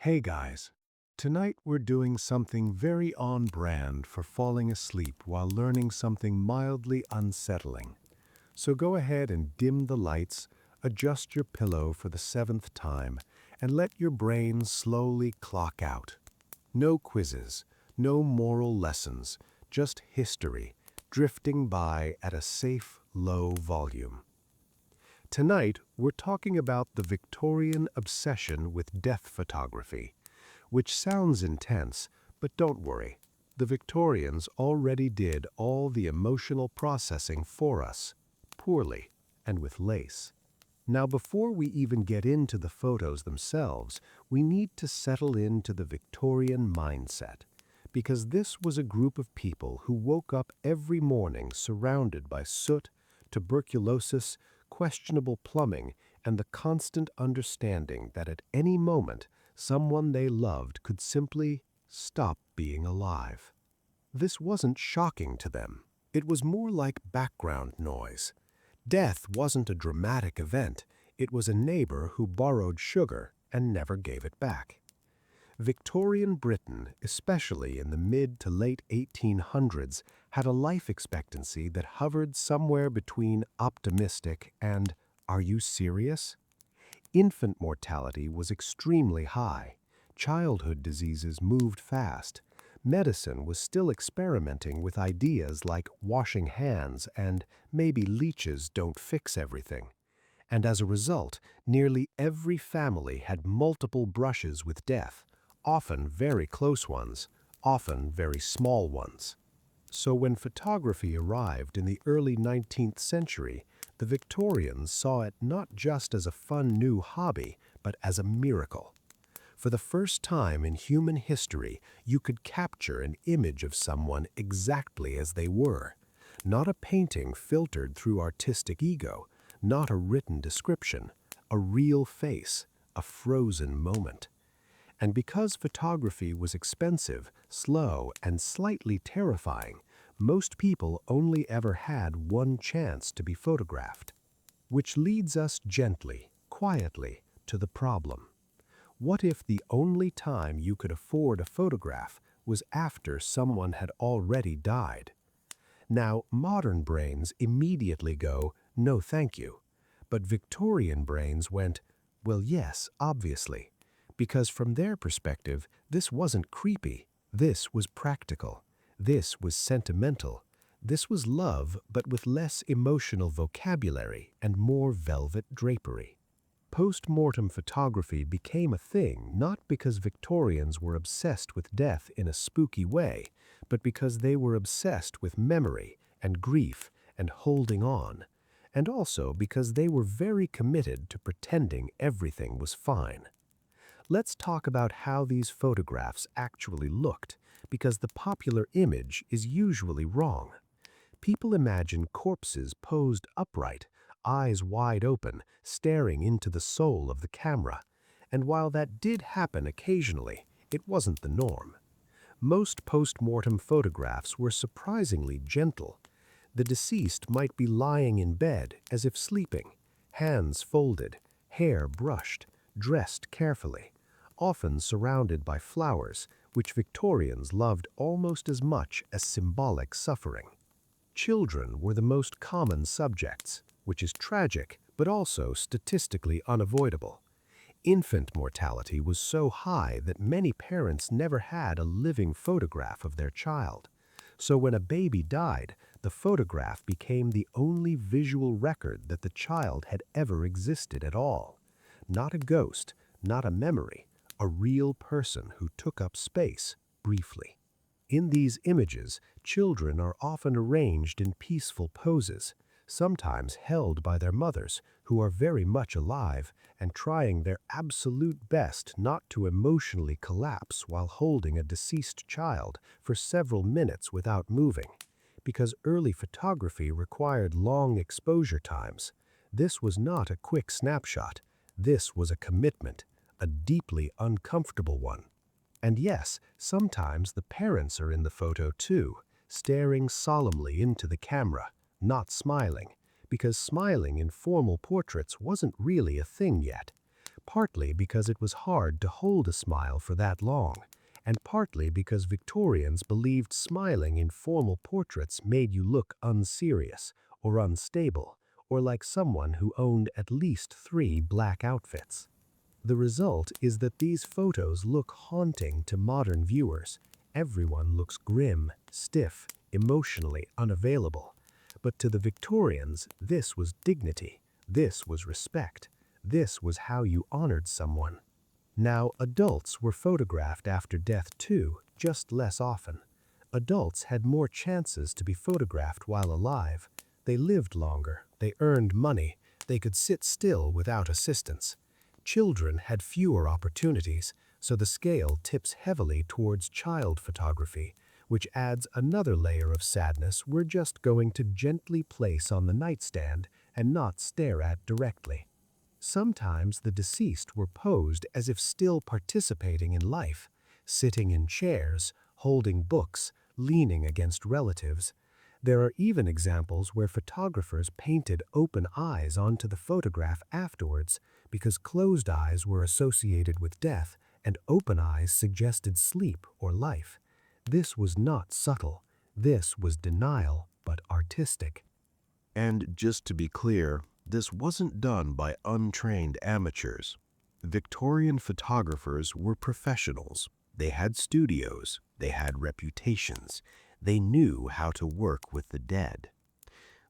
Hey guys, tonight we're doing something very on brand for falling asleep while learning something mildly unsettling. So go ahead and dim the lights, adjust your pillow for the seventh time, and let your brain slowly clock out. No quizzes, no moral lessons, just history, drifting by at a safe, low volume. Tonight, we're talking about the Victorian obsession with death photography, which sounds intense, but don't worry. The Victorians already did all the emotional processing for us, poorly and with lace. Now, before we even get into the photos themselves, we need to settle into the Victorian mindset, because this was a group of people who woke up every morning surrounded by soot, tuberculosis, questionable plumbing, and the constant understanding that at any moment someone they loved could simply stop being alive. This wasn't shocking to them. It was more like background noise. Death wasn't a dramatic event. It was a neighbor who borrowed sugar and never gave it back. Victorian Britain, especially in the mid to late 1800s, had a life expectancy that hovered somewhere between optimistic and "are you serious?" Infant mortality was extremely high. Childhood diseases moved fast. Medicine was still experimenting with ideas like washing hands and maybe leeches don't fix everything. And as a result, nearly every family had multiple brushes with death, often very close ones, often very small ones. So when photography arrived in the early 19th century, the Victorians saw it not just as a fun new hobby, but as a miracle. For the first time in human history, you could capture an image of someone exactly as they were. Not a painting filtered through artistic ego, not a written description, a real face, a frozen moment. And because photography was expensive, slow, and slightly terrifying, most people only ever had one chance to be photographed. Which leads us gently, quietly, to the problem. What if the only time you could afford a photograph was after someone had already died? Now, modern brains immediately go, "No, thank you." But Victorian brains went, "Well, yes, obviously." Because from their perspective, this wasn't creepy. This was practical. This was sentimental. This was love, but with less emotional vocabulary and more velvet drapery. Post-mortem photography became a thing not because Victorians were obsessed with death in a spooky way, but because they were obsessed with memory and grief and holding on, and also because they were very committed to pretending everything was fine. Let's talk about how these photographs actually looked, because the popular image is usually wrong. People imagine corpses posed upright, eyes wide open, staring into the soul of the camera. And while that did happen occasionally, it wasn't the norm. Most post-mortem photographs were surprisingly gentle. The deceased might be lying in bed as if sleeping, hands folded, hair brushed, dressed carefully, often surrounded by flowers, which Victorians loved almost as much as symbolic suffering. Children were the most common subjects, which is tragic but also statistically unavoidable. Infant mortality was so high that many parents never had a living photograph of their child. So when a baby died, the photograph became the only visual record that the child had ever existed at all. Not a ghost, not a memory, a real person who took up space briefly. In these images, children are often arranged in peaceful poses, sometimes held by their mothers, who are very much alive and trying their absolute best not to emotionally collapse while holding a deceased child for several minutes without moving. Because early photography required long exposure times, this was not a quick snapshot. This was a commitment, a deeply uncomfortable one. And yes, sometimes the parents are in the photo too, staring solemnly into the camera, not smiling, because smiling in formal portraits wasn't really a thing yet. partly because it was hard to hold a smile for that long, and partly because Victorians believed smiling in formal portraits made you look unserious or unstable, or like someone who owned at least 3 black outfits. The result is that these photos look haunting to modern viewers. Everyone looks grim, stiff, emotionally unavailable. But to the Victorians, this was dignity. This was respect. This was how you honored someone. Now, adults were photographed after death too, just less often. Adults had more chances to be photographed while alive. They lived longer, they earned money, they could sit still without assistance. Children had fewer opportunities, so the scale tips heavily towards child photography, which adds another layer of sadness we're just going to gently place on the nightstand and not stare at directly. Sometimes the deceased were posed as if still participating in life, sitting in chairs, holding books, leaning against relatives. There are even examples where photographers painted open eyes onto the photograph afterwards because closed eyes were associated with death and open eyes suggested sleep or life. This was not subtle. This was denial, but artistic. And just to be clear, this wasn't done by untrained amateurs. Victorian photographers were professionals. They had studios, they had reputations, they knew how to work with the dead.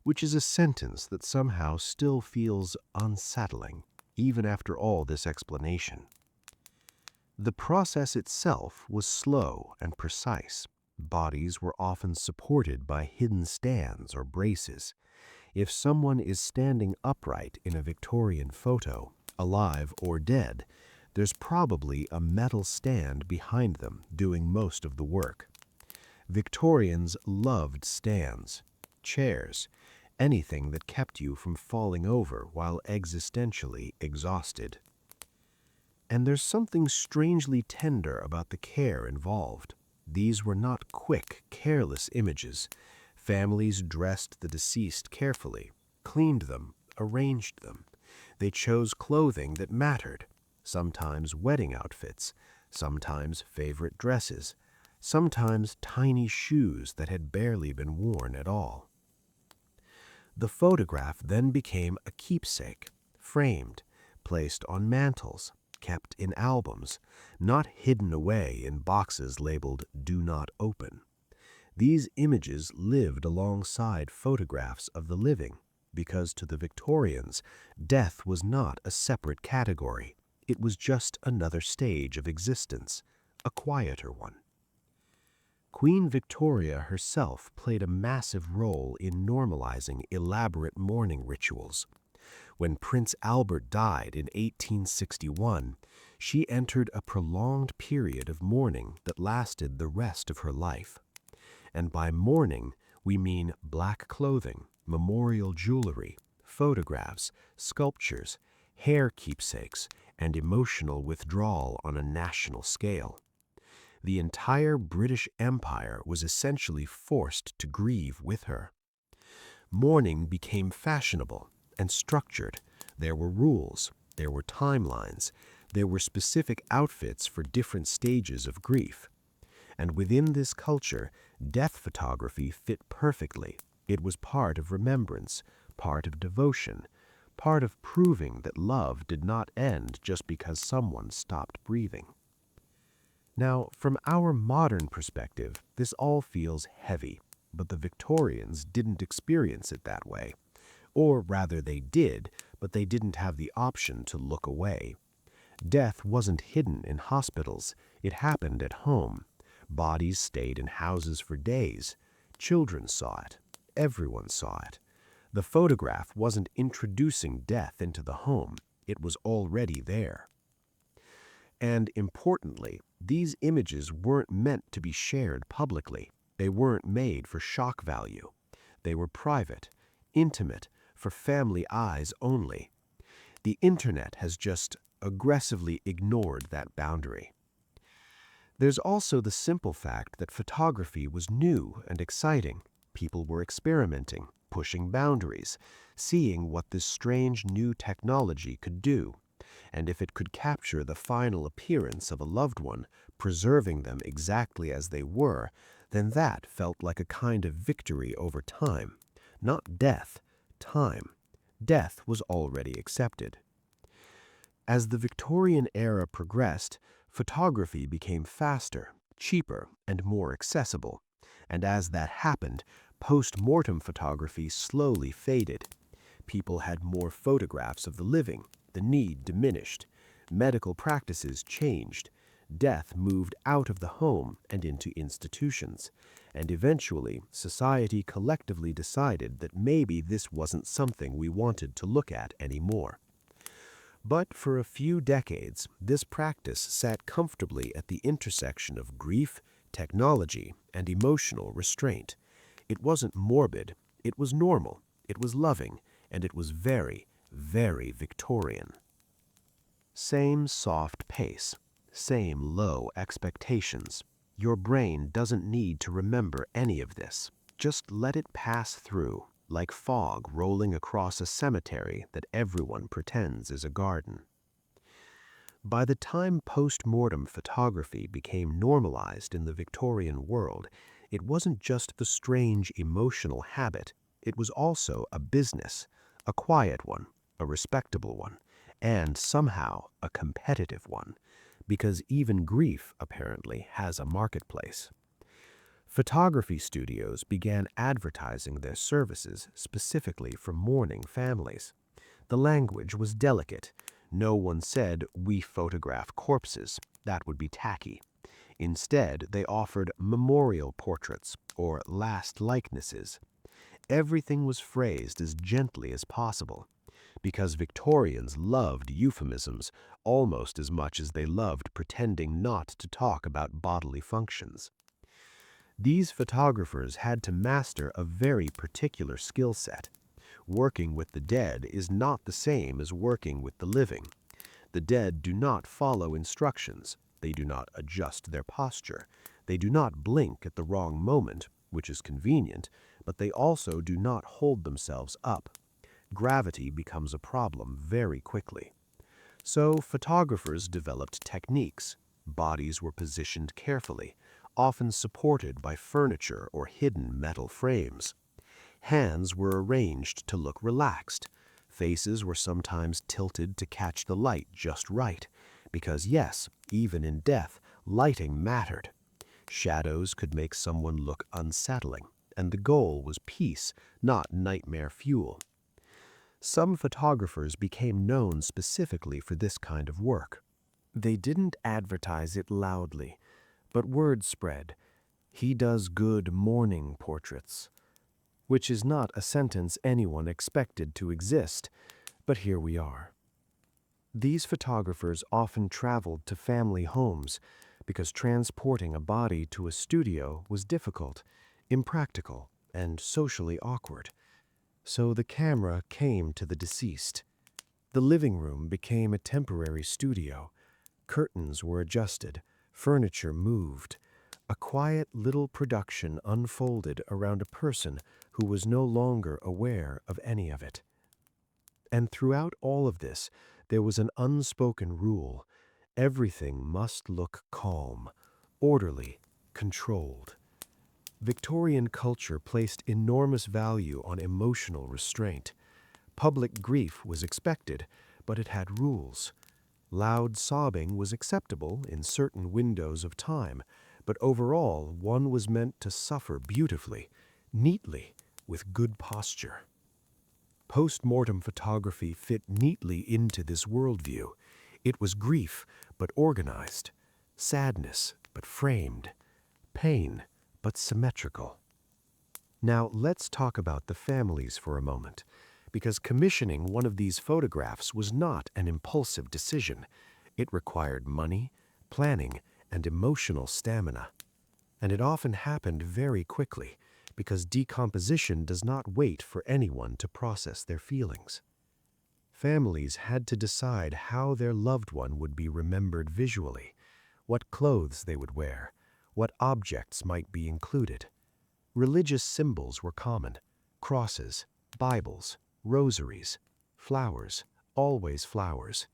Which is a sentence that somehow still feels unsettling, even after all this explanation. The process itself was slow and precise. Bodies were often supported by hidden stands or braces. If someone is standing upright in a Victorian photo, alive or dead, there's probably a metal stand behind them doing most of the work. Victorians loved stands, chairs, anything that kept you from falling over while existentially exhausted. And there's something strangely tender about the care involved. These were not quick, careless images. Families dressed the deceased carefully, cleaned them, arranged them. They chose clothing that mattered, sometimes wedding outfits, sometimes favorite dresses, sometimes tiny shoes that had barely been worn at all. The photograph then became a keepsake, framed, placed on mantels, kept in albums, not hidden away in boxes labeled "Do Not Open." These images lived alongside photographs of the living, because to the Victorians, death was not a separate category. It was just another stage of existence, a quieter one. Queen Victoria herself played a massive role in normalizing elaborate mourning rituals. When Prince Albert died in 1861, she entered a prolonged period of mourning that lasted the rest of her life. And by mourning, we mean black clothing, memorial jewelry, photographs, sculptures, hair keepsakes, and emotional withdrawal on a national scale. The entire British Empire was essentially forced to grieve with her. Mourning became fashionable and structured. There were rules, there were timelines, there were specific outfits for different stages of grief. And within this culture, death photography fit perfectly. It was part of remembrance, part of devotion, part of proving that love did not end just because someone stopped breathing. Now, from our modern perspective, this all feels heavy, but the Victorians didn't experience it that way. Or rather they did, but they didn't have the option to look away. Death wasn't hidden in hospitals, it happened at home. Bodies stayed in houses for days. Children saw it. Everyone saw it. The photograph wasn't introducing death into the home, it was already there. And importantly, these images weren't meant to be shared publicly. They weren't made for shock value. They were private, intimate, for family eyes only. The internet has just aggressively ignored that boundary. There's also the simple fact that photography was new and exciting. People were experimenting, pushing boundaries, seeing what this strange new technology could do. And if it could capture the final appearance of a loved one, preserving them exactly as they were, then that felt like a kind of victory over time. Not death, time. Death was already accepted. As the Victorian era progressed, photography became faster, cheaper, and more accessible. And as that happened, post-mortem photography slowly faded. People had more photographs of the living, the need diminished, medical practices changed, death moved out of the home and into institutions, and eventually society collectively decided that maybe this wasn't something we wanted to look at anymore. But for a few decades, this practice sat comfortably at the intersection of grief, technology, and emotional restraint. It wasn't morbid, it was normal, it was loving, and it was very, very Victorian. Same soft pace, same low expectations. Your brain doesn't need to remember any of this. Just let it pass through, like fog rolling across a cemetery that everyone pretends is a garden. By the time post-mortem photography became normalized in the Victorian world, it wasn't just the strange emotional habit, it was also a business, a quiet one, a respectable one, and somehow a competitive one, because even grief apparently has a marketplace. Photography studios began advertising their services specifically for mourning families. The language was delicate. No one said, "We photograph corpses." That would be tacky. Instead, they offered memorial portraits or last likenesses. Everything was phrased as gently as possible, because Victorians loved euphemisms almost as much as they loved pretending not to talk about bodily functions. These photographers had to master a very particular skill set. Working with the dead is not the same as working with the living. The dead do not follow instructions. They do not adjust their posture. They do not blink at the wrong moment, which is convenient, but they also do not hold themselves up. Gravity becomes a problem very quickly. So photographers developed techniques. Bodies were positioned carefully, often supported by furniture or hidden metal frames. Hands were arranged to look relaxed. Faces were sometimes tilted to catch the light just right, because yes, even in death, lighting mattered. Shadows could make someone look unsettling, and the goal was peace, not nightmare fuel. Some photographers became known specifically for this kind of work. They didn't advertise it loudly, but word spread. "He does good mourning portraits," which is not a sentence anyone expected to exist, but here we are. These photographers often traveled to family homes because transporting a body to a studio was difficult, impractical, and socially awkward. So the camera came to the deceased. The living room became a temporary studio. Curtains were adjusted, furniture moved. A quiet little production unfolded around a person who was no longer aware of any of it. And throughout all of this, there was an unspoken rule. Everything must look calm, orderly, controlled. Victorian culture placed enormous value on emotional restraint. Public grief was expected, but it had rules. Loud sobbing was acceptable in certain windows of time, but overall one was meant to suffer beautifully, neatly, with good posture. Post-mortem photography fit neatly into this worldview. It was grief, but organized, sadness, but framed, pain, but symmetrical. Now let's talk about the families for a moment, because commissioning one of these photographs was not an impulsive decision. It required money, planning, and emotional stamina. And it often happened very quickly, because decomposition does not wait for anyone to process their feelings. Families had to decide how their loved one would be remembered visually, what clothes they would wear, what objects might be included. Religious symbols were common: crosses, Bibles, rosaries, flowers, always flowers.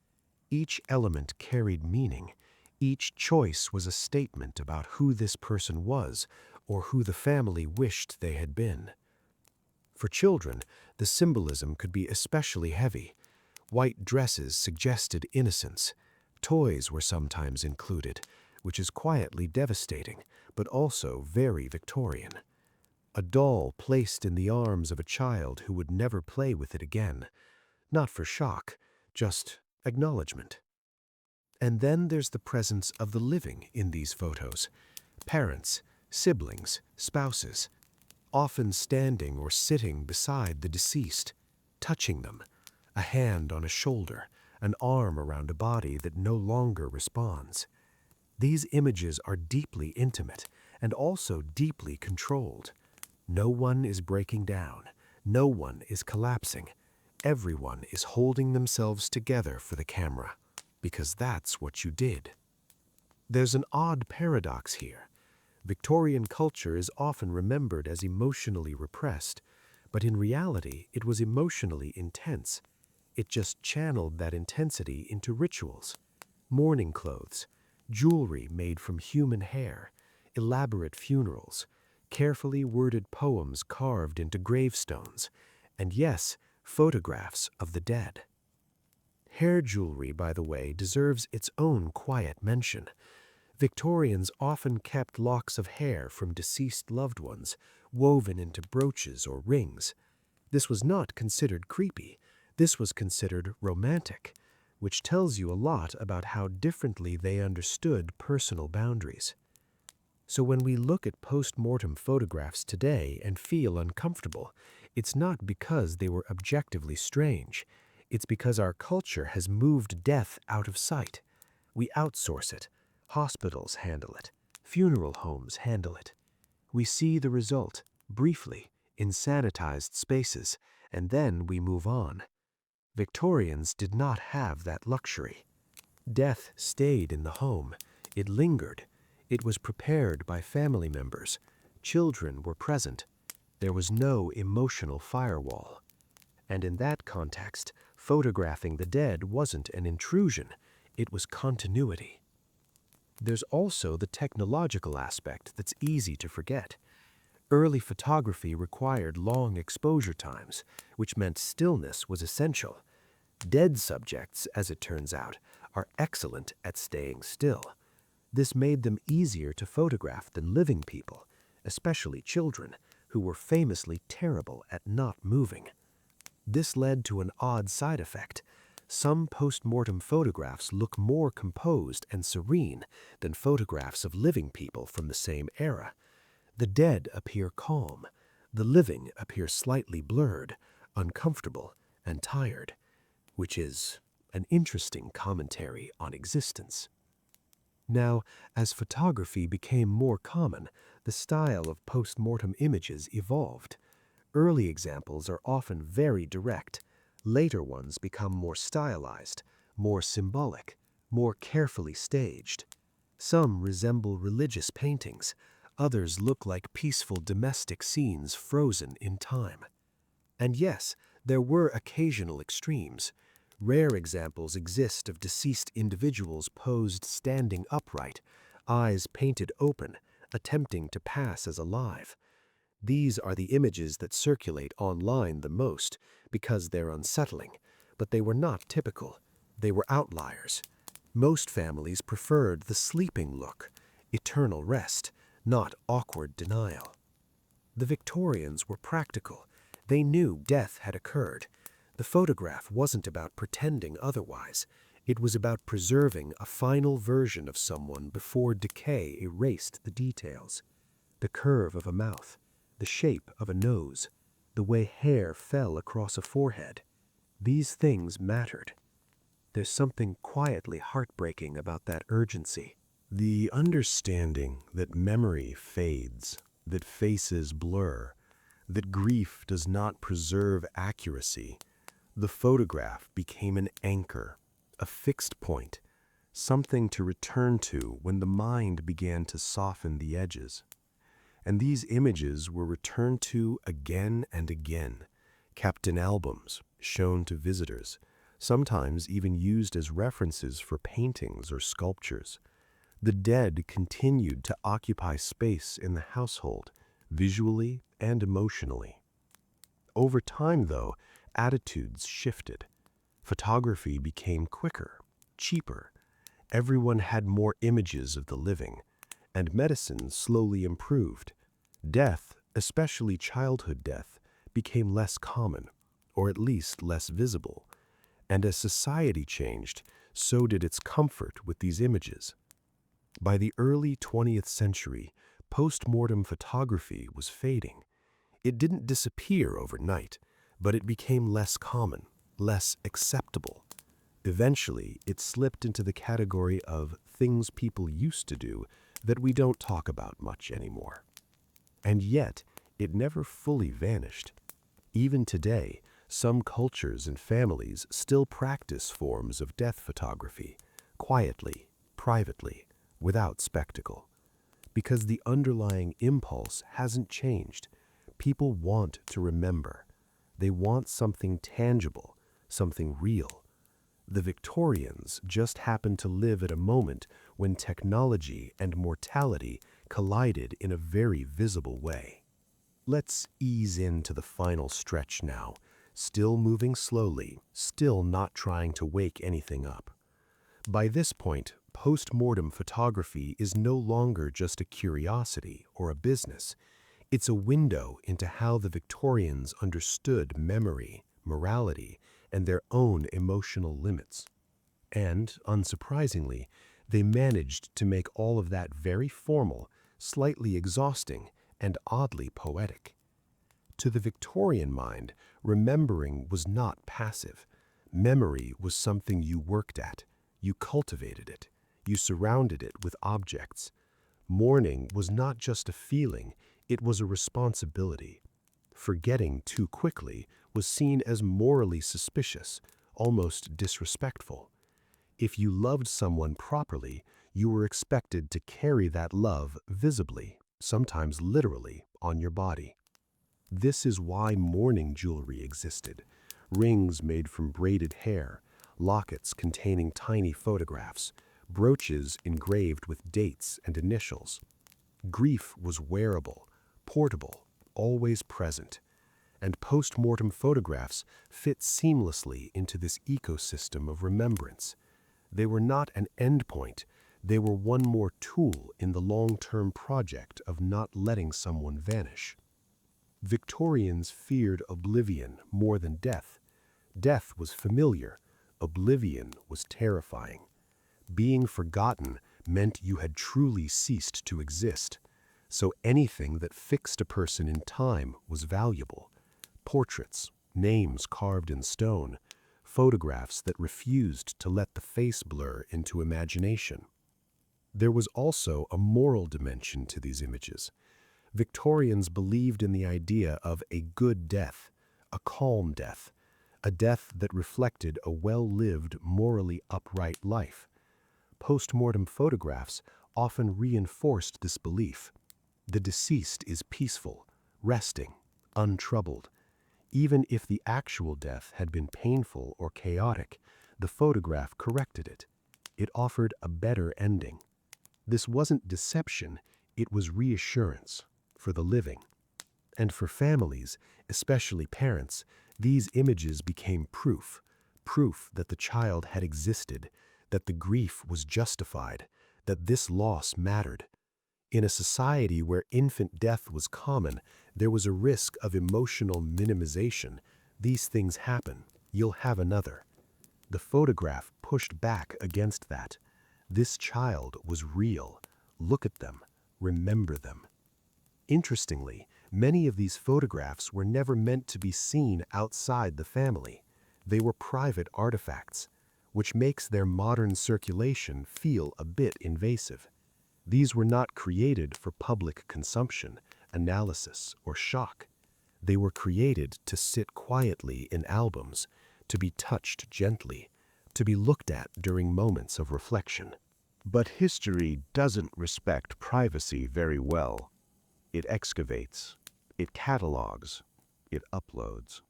Each element carried meaning. Each choice was a statement about who this person was or who the family wished they had been. For children, the symbolism could be especially heavy. White dresses suggested innocence. Toys were sometimes included, which is quietly devastating, but also very Victorian. A doll placed in the arms of a child who would never play with it again. Not for shock, just acknowledgement. And then there's the presence of the living in these photos. Parents, siblings, spouses, often standing or sitting beside the deceased, touching them, a hand on a shoulder, an arm around a body that no longer responds. These images are deeply intimate and also deeply controlled. No one is breaking down. No one is collapsing. Everyone is holding themselves together for the camera, because that's what you did. There's an odd paradox here. Victorian culture is often remembered as emotionally repressed, but in reality it was emotionally intense. It just channeled that intensity into rituals. Mourning clothes, jewelry made from human hair, elaborate funerals, carefully worded poems carved into gravestones, and yes, photographs of the dead. Hair jewelry, by the way, deserves its own quiet mention. Victorians often kept locks of hair from deceased loved ones, woven into brooches or rings. This was not considered creepy. This was considered romantic, which tells you a lot about how differently they understood personal boundaries. So when we look at post-mortem photographs today and feel uncomfortable, it's not because they were objectively strange. It's because our culture has moved death out of sight. We outsource it. Hospitals handle it. Funeral homes handle it. We see the result, briefly, in sanitized spaces, and then we move on. Victorians did not have that luxury. Death stayed in the home. It lingered. It was prepared by family members. Children were present. There was no emotional firewall. And in that context, photographing the dead wasn't an intrusion. It was continuity. There's also the technological aspect that's easy to forget. Early photography required long exposure times, which meant stillness was essential. Dead subjects, as it turns out, are excellent at staying still. This made them easier to photograph than living people, especially children, who were famously terrible at not moving. This led to an odd side effect. Some post-mortem photographs look more composed and serene than photographs of living people from the same era. The dead appear calm. The living appear slightly blurred, uncomfortable, and tired, which is an interesting commentary on existence. Now, as photography became more common, the style of post-mortem images evolved. Early examples are often very direct. Later ones become more stylized, more symbolic, more carefully staged. Some resemble religious paintings. Others look like peaceful domestic scenes frozen in time. And yes, there were occasional extremes. Rare examples exist of deceased individuals posed standing upright, eyes painted open, attempting to pass as alive. These are the images that circulate online the most because they're unsettling, but they were not typical. They were outliers. Most families preferred the sleeping look, eternal rest, not awkward denial. The Victorians were practical. They knew death had occurred. The photograph wasn't about pretending otherwise. It was about preserving a final version of someone before decay erased the details. The curve of a mouth, the shape of a nose, the way hair fell across a forehead. These things mattered. There's something quietly heartbreaking about that urgency. The understanding that memory fades, that faces blur, that grief does not preserve accuracy. The photograph became an anchor, a fixed point, something to return to when the mind began to soften the edges. And these images were returned to again and again, kept in albums, shown to visitors, sometimes even used as references for paintings or sculptures. The dead continued to occupy space in the household, visually and emotionally. Over time, though, attitudes shifted. Photography became quicker, cheaper. Everyone had more images of the living, and medicine slowly improved. Death, especially childhood death, became less common, or at least less visible. And as society changed, so did its comfort with these images. By the early 20th century, post-mortem photography was fading. It didn't disappear overnight, but it became less common, less acceptable. Eventually, it slipped into the category of things people used to do that we don't talk about much anymore. And yet, it never fully vanished. Even today, some cultures and families still practice forms of death photography, quietly, privately, without spectacle. Because the underlying impulse hasn't changed. People want to remember. They want something tangible, something real. The Victorians just happened to live at a moment when technology and mortality collided in a very visible way. Let's ease into the final stretch now, still moving slowly, still not trying to wake anything up. By this point, post-mortem photography is no longer just a curiosity or a business. It's a window into how the Victorians understood memory, morality, and their own emotional limits. And, unsurprisingly, they managed to make all of that very formal, slightly exhausting, and oddly poetic. To the Victorian mind, remembering was not passive. Memory was something you worked at, you cultivated it, you surrounded it with objects. Mourning was not just a feeling, it was a responsibility. Forgetting too quickly was seen as morally suspicious, almost disrespectful. If you loved someone properly, you were expected to carry that love visibly, sometimes literally, on your body. This is why mourning jewelry existed. Rings made from braided hair, lockets containing tiny photographs, brooches engraved with dates and initials. Grief was wearable, portable, always present, and post-mortem photographs fit seamlessly into this ecosystem of remembrance. They were not an endpoint, they were one more tool in the long-term project of not letting someone vanish. Victorians feared oblivion more than death. Death was familiar, oblivion was terrifying. Being forgotten meant you had truly ceased to exist. So anything that fixed a person in time was valuable. Portraits, names carved in stone, photographs that refused to let the face blur into imagination. There was also a moral dimension to these images. Victorians believed in the idea of a good death, a calm death, a death that reflected a well-lived, morally upright life. Post-mortem photographs often reinforced this belief. The deceased is peaceful, resting, untroubled. Even if the actual death had been painful or chaotic, the photograph corrected it. It offered a better ending. This wasn't deception, it was reassurance for the living. And for families, especially parents, these images became proof that the child had existed, that the grief was justified, that this loss mattered. In a society where infant death was common, there was a risk of emotional minimization. These things happen, you'll have another. The photograph pushed back against that. This child was real. Look at them. Remember them. Interestingly, many of these photographs were never meant to be seen outside the family. They were private artifacts, which makes their modern circulation feel a bit invasive. These were not created for public consumption, analysis, or shock. They were created to sit quietly in albums, to be touched gently, to be looked at during moments of reflection. But history doesn't respect privacy very well. It excavates, it catalogs, it uploads.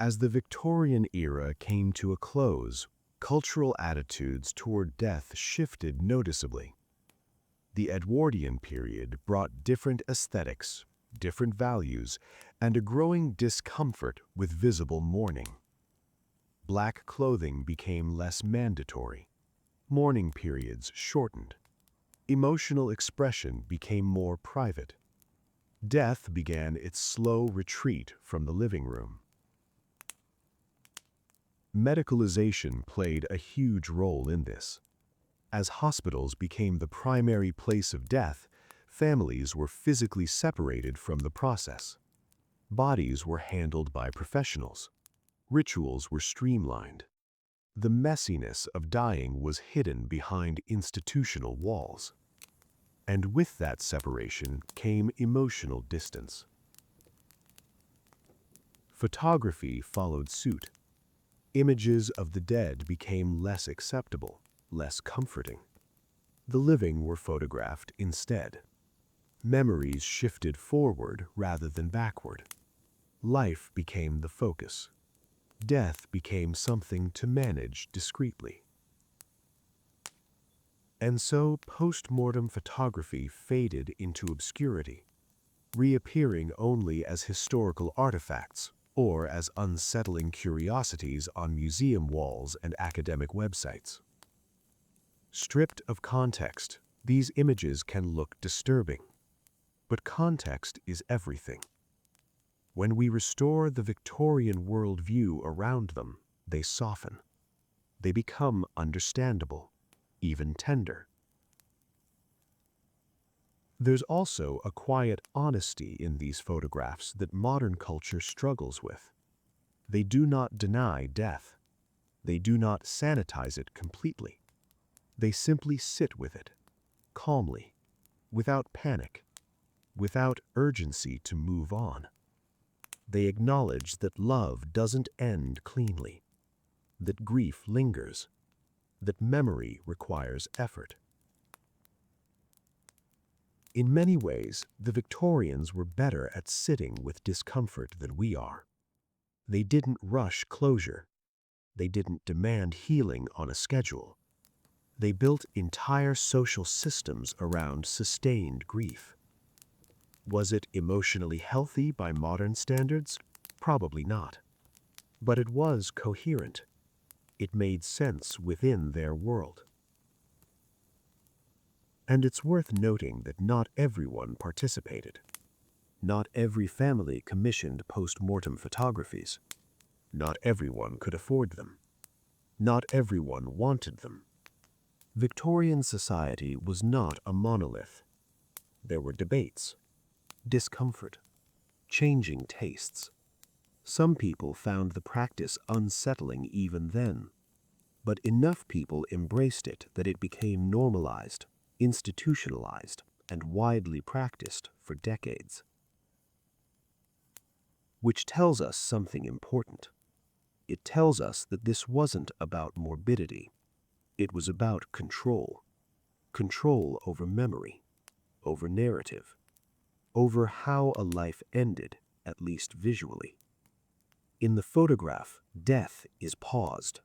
As the Victorian era came to a close, cultural attitudes toward death shifted noticeably. The Edwardian period brought different aesthetics, different values, and a growing discomfort with visible mourning. Black clothing became less mandatory. Mourning periods shortened. Emotional expression became more private. Death began its slow retreat from the living room. Medicalization played a huge role in this. As hospitals became the primary place of death, families were physically separated from the process. Bodies were handled by professionals. Rituals were streamlined. The messiness of dying was hidden behind institutional walls. And with that separation came emotional distance. Photography followed suit. Images of the dead became less acceptable, less comforting. The living were photographed instead. Memories shifted forward rather than backward. Life became the focus. Death became something to manage discreetly. And so post-mortem photography faded into obscurity, reappearing only as historical artifacts or as unsettling curiosities on museum walls and academic websites. Stripped of context, these images can look disturbing, but context is everything. When we restore the Victorian worldview around them, they soften. They become understandable, even tender. There's also a quiet honesty in these photographs that modern culture struggles with. They do not deny death. They do not sanitize it completely. They simply sit with it, calmly, without panic, without urgency to move on. They acknowledge that love doesn't end cleanly, that grief lingers, that memory requires effort. In many ways, the Victorians were better at sitting with discomfort than we are. They didn't rush closure. They didn't demand healing on a schedule. They built entire social systems around sustained grief. Was it emotionally healthy by modern standards? Probably not. But it was coherent. It made sense within their world. And it's worth noting that not everyone participated. Not every family commissioned post-mortem photographies. Not everyone could afford them. Not everyone wanted them. Victorian society was not a monolith. There were debates, discomfort, changing tastes. Some people found the practice unsettling even then, but enough people embraced it that it became normalized, institutionalized, and widely practiced for decades. Which tells us something important. It tells us that this wasn't about morbidity. It was about control. Control over memory, over narrative, over how a life ended, at least visually. In the photograph, death is paused.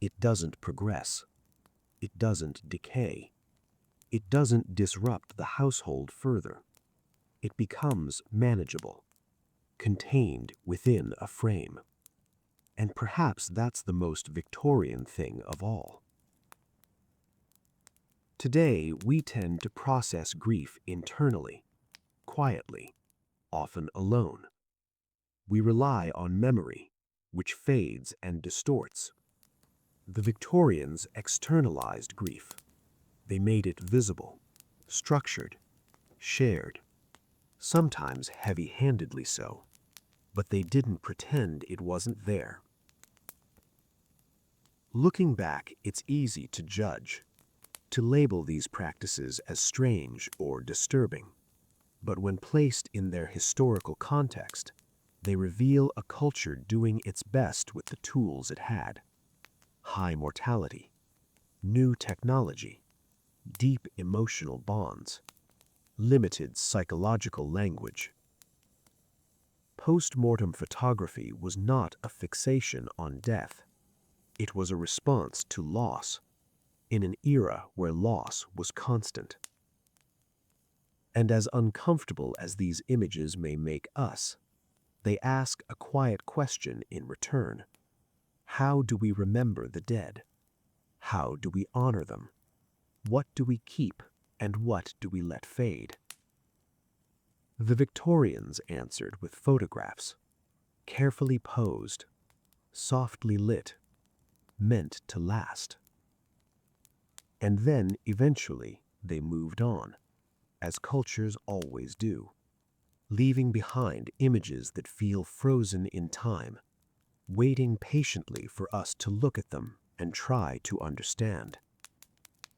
It doesn't progress. It doesn't decay. It doesn't disrupt the household further. It becomes manageable, contained within a frame. And perhaps that's the most Victorian thing of all. Today, we tend to process grief internally, quietly, often alone. We rely on memory, which fades and distorts. The Victorians externalized grief. They made it visible, structured, shared, sometimes heavy-handedly so, but they didn't pretend it wasn't there. Looking back, it's easy to judge, to label these practices as strange or disturbing. But when placed in their historical context, they reveal a culture doing its best with the tools it had. High mortality, new technology, deep emotional bonds, limited psychological language. Post-mortem photography was not a fixation on death. It was a response to loss, in an era where loss was constant. And as uncomfortable as these images may make us, they ask a quiet question in return. How do we remember the dead? How do we honor them? What do we keep and what do we let fade? The Victorians answered with photographs, carefully posed, softly lit, meant to last. And then, eventually, they moved on, as cultures always do, leaving behind images that feel frozen in time, waiting patiently for us to look at them and try to understand.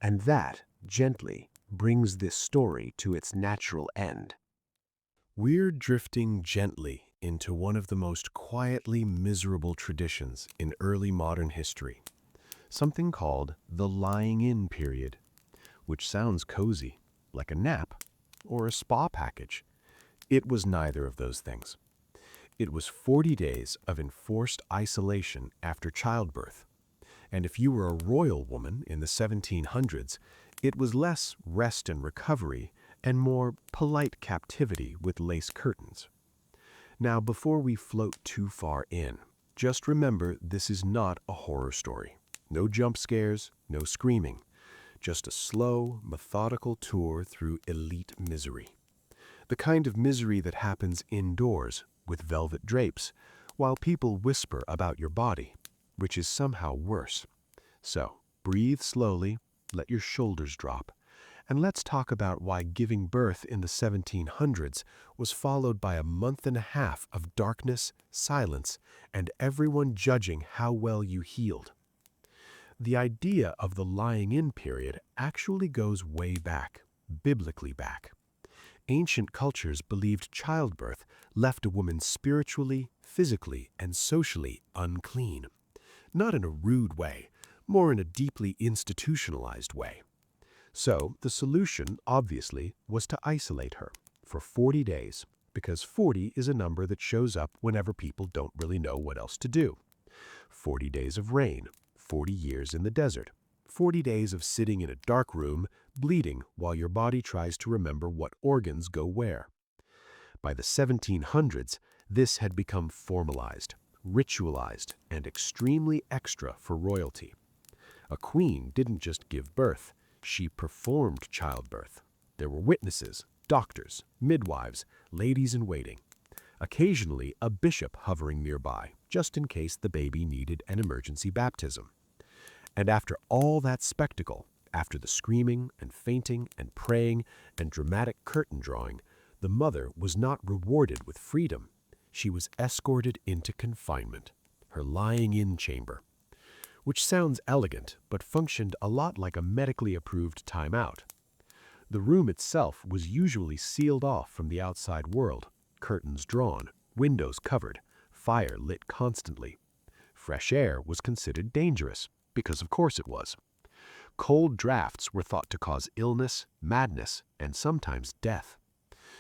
And that, gently, brings this story to its natural end. We're drifting gently into one of the most quietly miserable traditions in early modern history, something called the lying-in period, which sounds cozy, like a nap or a spa package. It was neither of those things. It was 40 days of enforced isolation after childbirth. And if you were a royal woman in the 1700s, it was less rest and recovery and more polite captivity with lace curtains. Now, before we float too far in, just remember this is not a horror story. No jump scares, no screaming. Just a slow, methodical tour through elite misery. The kind of misery that happens indoors with velvet drapes, while people whisper about your body, which is somehow worse. So, breathe slowly, let your shoulders drop, and let's talk about why giving birth in the 1700s was followed by a month and a half of darkness, silence, and everyone judging how well you healed. The idea of the lying-in period actually goes way back, biblically back. Ancient cultures believed childbirth left a woman spiritually, physically, and socially unclean. Not in a rude way, more in a deeply institutionalized way. So the solution, obviously, was to isolate her for 40 days, because 40 is a number that shows up whenever people don't really know what else to do. 40 days of rain, 40 years in the desert, 40 days of sitting in a dark room, bleeding while your body tries to remember what organs go where. By the 1700s, this had become formalized, ritualized, and extremely extra for royalty. A queen didn't just give birth, she performed childbirth. There were witnesses, doctors, midwives, ladies in waiting. Occasionally, a bishop hovering nearby, just in case the baby needed an emergency baptism. And after all that spectacle, after the screaming and fainting and praying and dramatic curtain drawing, the mother was not rewarded with freedom. She was escorted into confinement, her lying-in chamber, which sounds elegant but functioned a lot like a medically approved timeout. The room itself was usually sealed off from the outside world, curtains drawn, windows covered, fire lit constantly. Fresh air was considered dangerous, because of course it was. Cold drafts were thought to cause illness, madness, and sometimes death.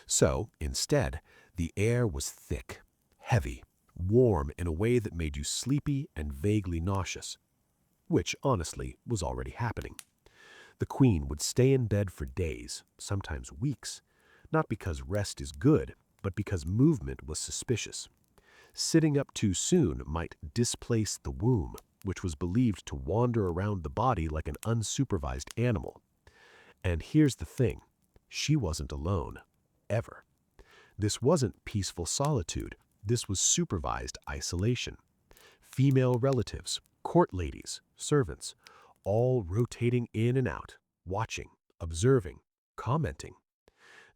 So, instead, the air was thick, heavy, warm in a way that made you sleepy and vaguely nauseous, which, honestly, was already happening. The queen would stay in bed for days, sometimes weeks, not because rest is good, but because movement was suspicious. Sitting up too soon might displace the womb, which was believed to wander around the body like an unsupervised animal. And here's the thing, she wasn't alone, ever. This wasn't peaceful solitude, this was supervised isolation. Female relatives, court ladies, servants, all rotating in and out, watching, observing, commenting.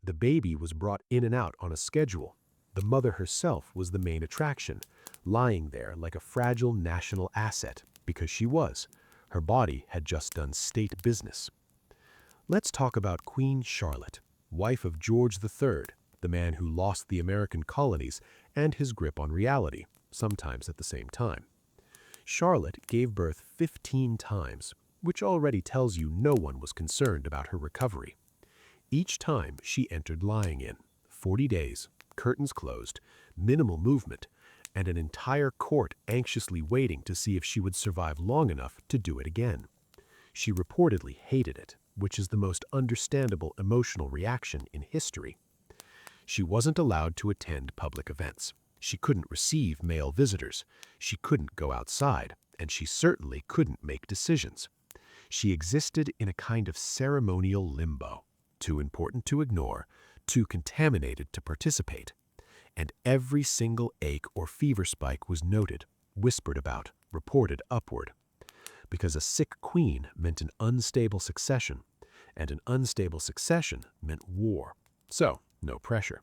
The baby was brought in and out on a schedule. The mother herself was the main attraction, lying there like a fragile national asset, because she was. Her body had just done state business. Let's talk about Queen Charlotte, wife of George III, the man who lost the American colonies and his grip on reality, sometimes at the same time. Charlotte gave birth 15 times, which already tells you no one was concerned about her recovery. Each time she entered lying in, 40 days, curtains closed, minimal movement, and an entire court anxiously waiting to see if she would survive long enough to do it again. She reportedly hated it, which is the most understandable emotional reaction in history. She wasn't allowed to attend public events. She couldn't receive male visitors. She couldn't go outside, and she certainly couldn't make decisions. She existed in a kind of ceremonial limbo, too important to ignore, too contaminated to participate. And every single ache or fever spike was noted, whispered about, reported upward. Because a sick queen meant an unstable succession, and an unstable succession meant war. So, no pressure.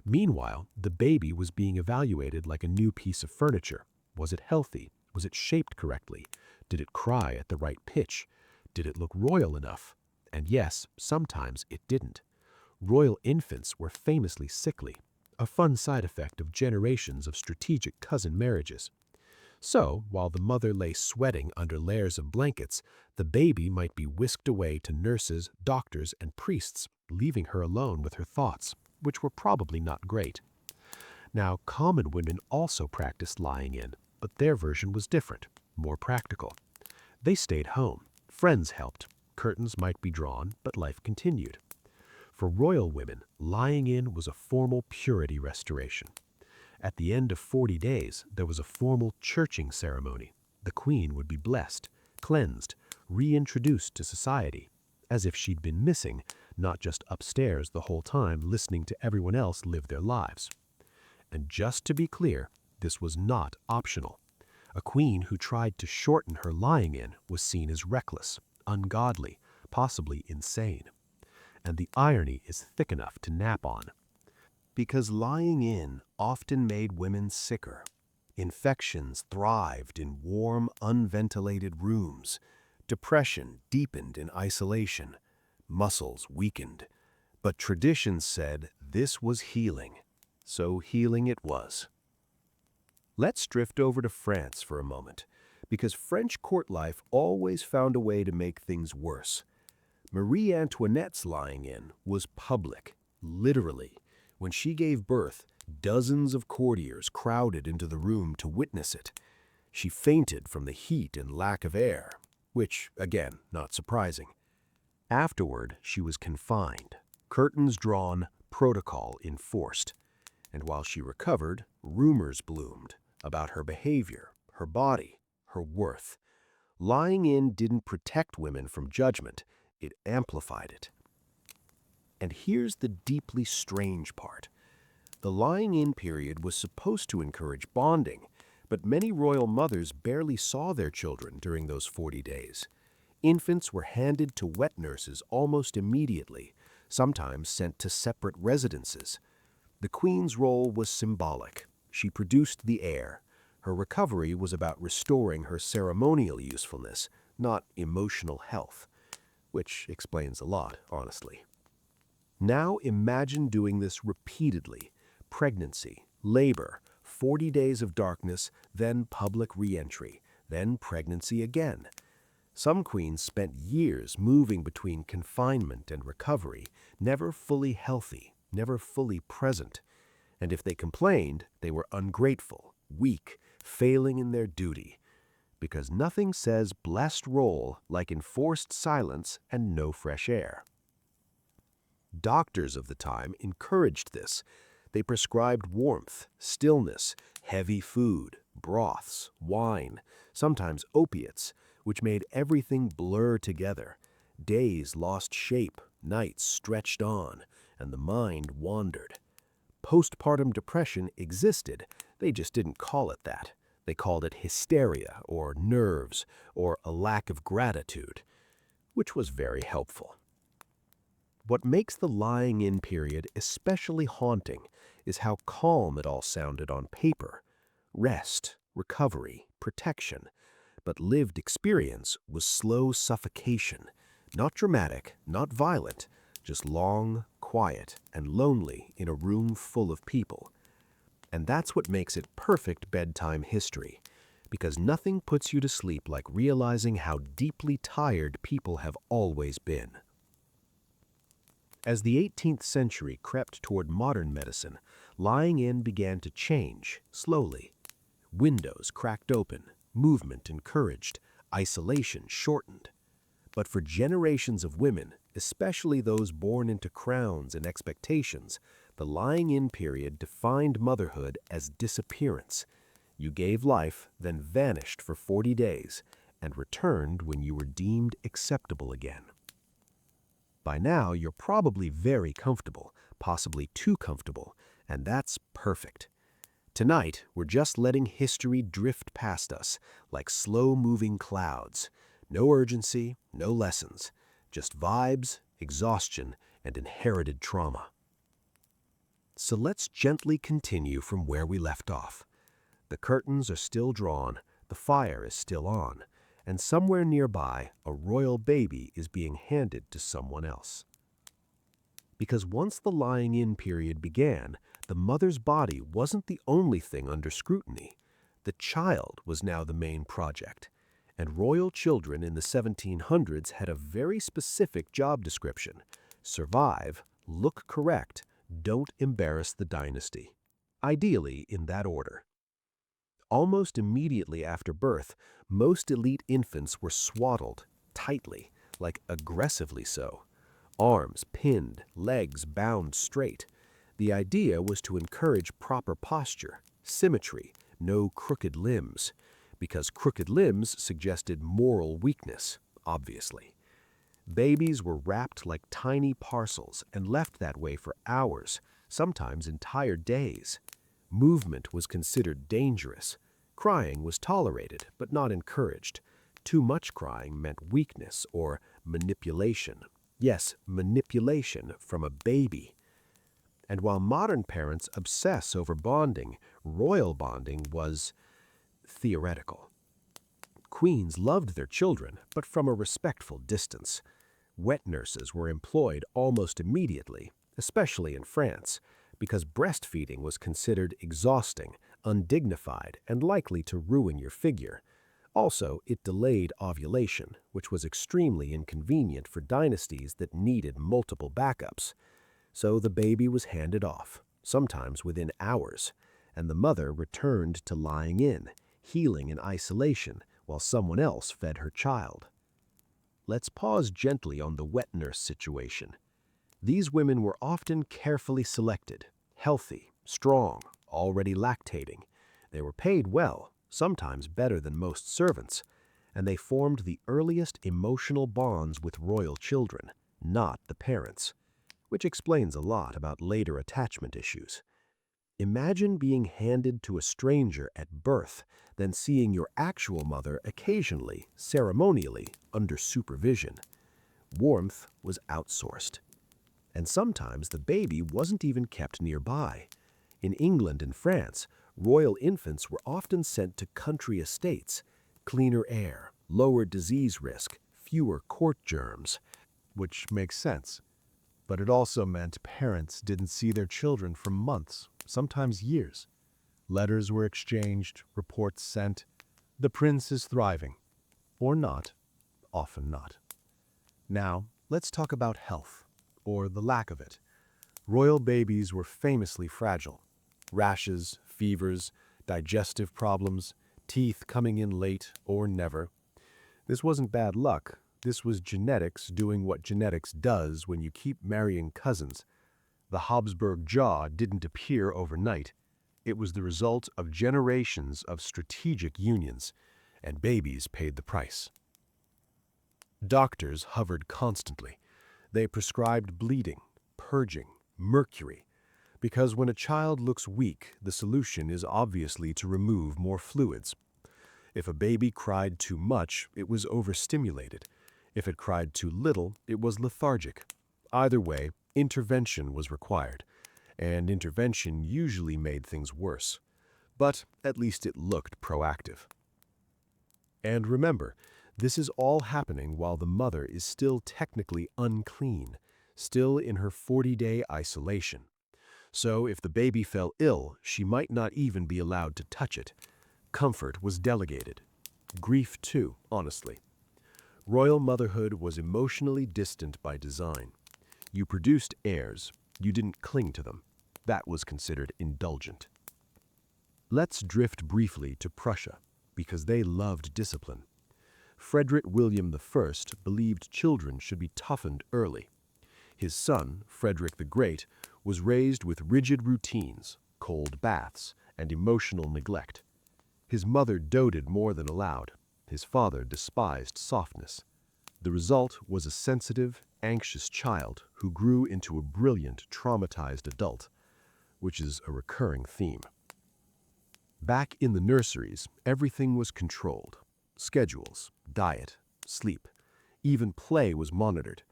Meanwhile, the baby was being evaluated like a new piece of furniture. Was it healthy? Was it shaped correctly? Did it cry at the right pitch? Did it look royal enough? And yes, sometimes it didn't. Royal infants were famously sickly, a fun side effect of generations of strategic cousin marriages. So, while the mother lay sweating under layers of blankets, the baby might be whisked away to nurses, doctors, and priests, leaving her alone with her thoughts, which were probably not great. Now, common women also practiced lying in, but their version was different, more practical. They stayed home. Friends helped. Curtains might be drawn, but life continued. For royal women, lying in was a formal purity restoration. At the end of 40 days, there was a formal churching ceremony. The queen would be blessed, cleansed, reintroduced to society, as if she'd been missing, not just upstairs the whole time listening to everyone else live their lives. And just to be clear, this was not optional. A queen who tried to shorten her lying in was seen as reckless, ungodly, possibly insane. And the irony is thick enough to nap on. Because lying in often made women sicker. Infections thrived in warm, unventilated rooms. Depression deepened in isolation. Muscles weakened. But tradition said this was healing. So healing it was. Let's drift over to France for a moment, because French court life always found a way to make things worse. Marie Antoinette's lying in was public, literally. When she gave birth, dozens of courtiers crowded into the room to witness it. She fainted from the heat and lack of air, which, again, not surprising. Afterward, she was confined, curtains drawn, protocol enforced. And while she recovered, rumors bloomed about her behavior, her body, her worth. Lying in didn't protect women from judgment, it amplified it. And here's the deeply strange part. The lying-in period was supposed to encourage bonding, but many royal mothers barely saw their children during those 40 days. Infants were handed to wet nurses almost immediately, sometimes sent to separate residences. The queen's role was symbolic. She produced the heir. Her recovery was about restoring her ceremonial usefulness, not emotional health, which explains a lot, honestly. Now imagine doing this repeatedly. Pregnancy, labor, 40 days of darkness, then public re-entry, then pregnancy again. Some queens spent years moving between confinement and recovery, never fully healthy, never fully present. And if they complained, they were ungrateful, weak, failing in their duty. Because nothing says blessed role like enforced silence and no fresh air. Doctors of the time encouraged this. They prescribed warmth, stillness, heavy food, broths, wine, sometimes opiates, which made everything blur together. Days lost shape, nights stretched on, and the mind wandered. Postpartum depression existed, they just didn't call it that. They called it hysteria, or nerves, or a lack of gratitude, which was very helpful. What makes the lying-in period especially haunting is how calm it all sounded on paper. Rest, recovery, protection. But lived experience was slow suffocation. Not dramatic, not violent, just long, quiet, and lonely in a room full of people. And that's what makes it perfect bedtime history, because nothing puts you to sleep like realizing how deeply tired people have always been. As the 18th century crept toward modern medicine, Lying in began to change, slowly. Windows cracked open, movement encouraged, isolation shortened. But for generations of women, especially those born into crowns and expectations, the lying-in period defined motherhood as disappearance. You gave life, then vanished for 40 days, and returned when you were deemed acceptable again. By now, you're probably very comfortable, possibly too comfortable, and that's perfect. Tonight, we're just letting history drift past us like slow-moving clouds. No urgency, no lessons, just vibes, exhaustion, and inherited trauma. So let's gently continue from where we left off. The curtains are still drawn, the fire is still on, and somewhere nearby, a royal baby is being handed to someone else. Because once the lying-in period began, the mother's body wasn't the only thing under scrutiny. The child was now the main project, and royal children in the 1700s had a very specific job description: survive, look correct, don't embarrass the dynasty. Ideally in that order. Almost immediately after birth, most elite infants were swaddled, tightly, like aggressively so. Arms pinned, legs bound straight. The idea was to encourage proper posture, symmetry, no crooked limbs, because crooked limbs suggested moral weakness, obviously. Babies were wrapped like tiny parcels and left that way for hours, sometimes entire days. Movement was considered dangerous. Crying was tolerated, but not encouraged. Too much crying meant weakness or manipulation. Yes, manipulation from a baby. And while modern parents obsess over bonding, royal bonding was theoretical. Queens loved their children, but from a respectful distance. Wet nurses were employed almost immediately, especially in France, because breastfeeding was considered exhausting, undignified, and likely to ruin your figure. Also, it delayed ovulation, which was extremely inconvenient for dynasties that needed multiple backups. So the baby was handed off, sometimes within hours, and the mother returned to lying in, healing in isolation, while someone else fed her child. Let's pause gently on the wet nurse situation. These women were often carefully selected, healthy, strong, already lactating. They were paid well, sometimes better than most servants, and they formed the earliest emotional bonds with royal children, not the parents, which explains a lot about later attachment issues. Imagine being handed to a stranger at birth, then seeing your actual mother occasionally, ceremonially, under supervision. Warmth was outsourced. And sometimes the baby wasn't even kept nearby. In England and France, royal infants were often sent to country estates. Cleaner air, lower disease risk, fewer court germs. Which makes sense. But it also meant parents didn't see their children for months, sometimes years. Letters were exchanged, reports sent. The prince is thriving. Or not. Often not. Now, let's talk about health, or the lack of it. Royal babies were famously fragile. Rashes, fevers, digestive problems, teeth coming in late or never. This wasn't bad luck. This was genetics doing what genetics does when you keep marrying cousins. The Habsburg jaw didn't appear overnight. It was the result of generations of strategic unions, and babies paid the price. Doctors hovered constantly. They prescribed bleeding, purging, mercury, because when a child looks weak, the solution is obviously to remove more fluids. If a baby cried too much, it was overstimulated. If it cried too little, it was lethargic. Either way, intervention was required, and intervention usually made things worse. But at least it looked proactive. And remember, this is all happening while the mother is still technically unclean, still in her 40-day isolation. So if the baby fell ill, she might not even be allowed to touch it. Comfort was delegated. Grief too, honestly. Royal motherhood was emotionally distant by design. You produced heirs. You didn't cling to them. That was considered indulgent. Let's drift briefly to Prussia, because they loved discipline. Frederick William I believed children should be toughened early. His son, Frederick the Great, was raised with rigid routines, cold baths, and emotional neglect. His mother doted more than allowed. His father despised softness. The result was a sensitive, anxious child who grew into a brilliant, traumatized adult, which is a recurring theme. Back in the nurseries, everything was controlled. Schedules, diet, sleep, even play was monitored.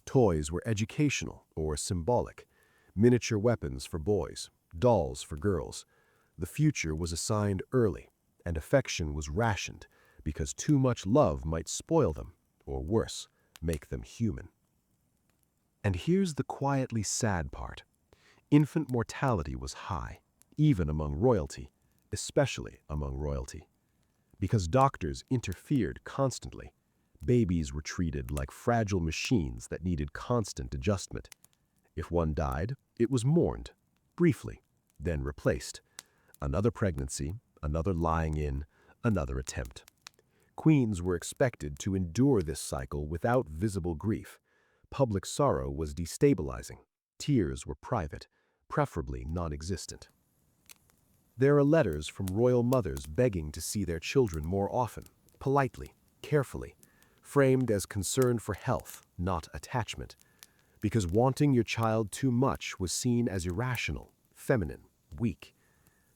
Toys were educational or symbolic. Miniature weapons for boys, dolls for girls. The future was assigned early, and affection was rationed because too much love might spoil them, or worse, make them human. And here's the quietly sad part. Infant mortality was high, even among royalty, especially among royalty. Because doctors interfered constantly, babies were treated like fragile machines that needed constant adjustment. If one died, it was mourned, briefly, then replaced. Another pregnancy, another lying in, another attempt. Queens were expected to endure this cycle without visible grief. Public sorrow was destabilizing. Tears were private, preferably non-existent. There are letters from royal mothers begging to see their children more often, politely, carefully, framed as concern for health, not attachment, because wanting your child too much was seen as irrational, feminine, weak.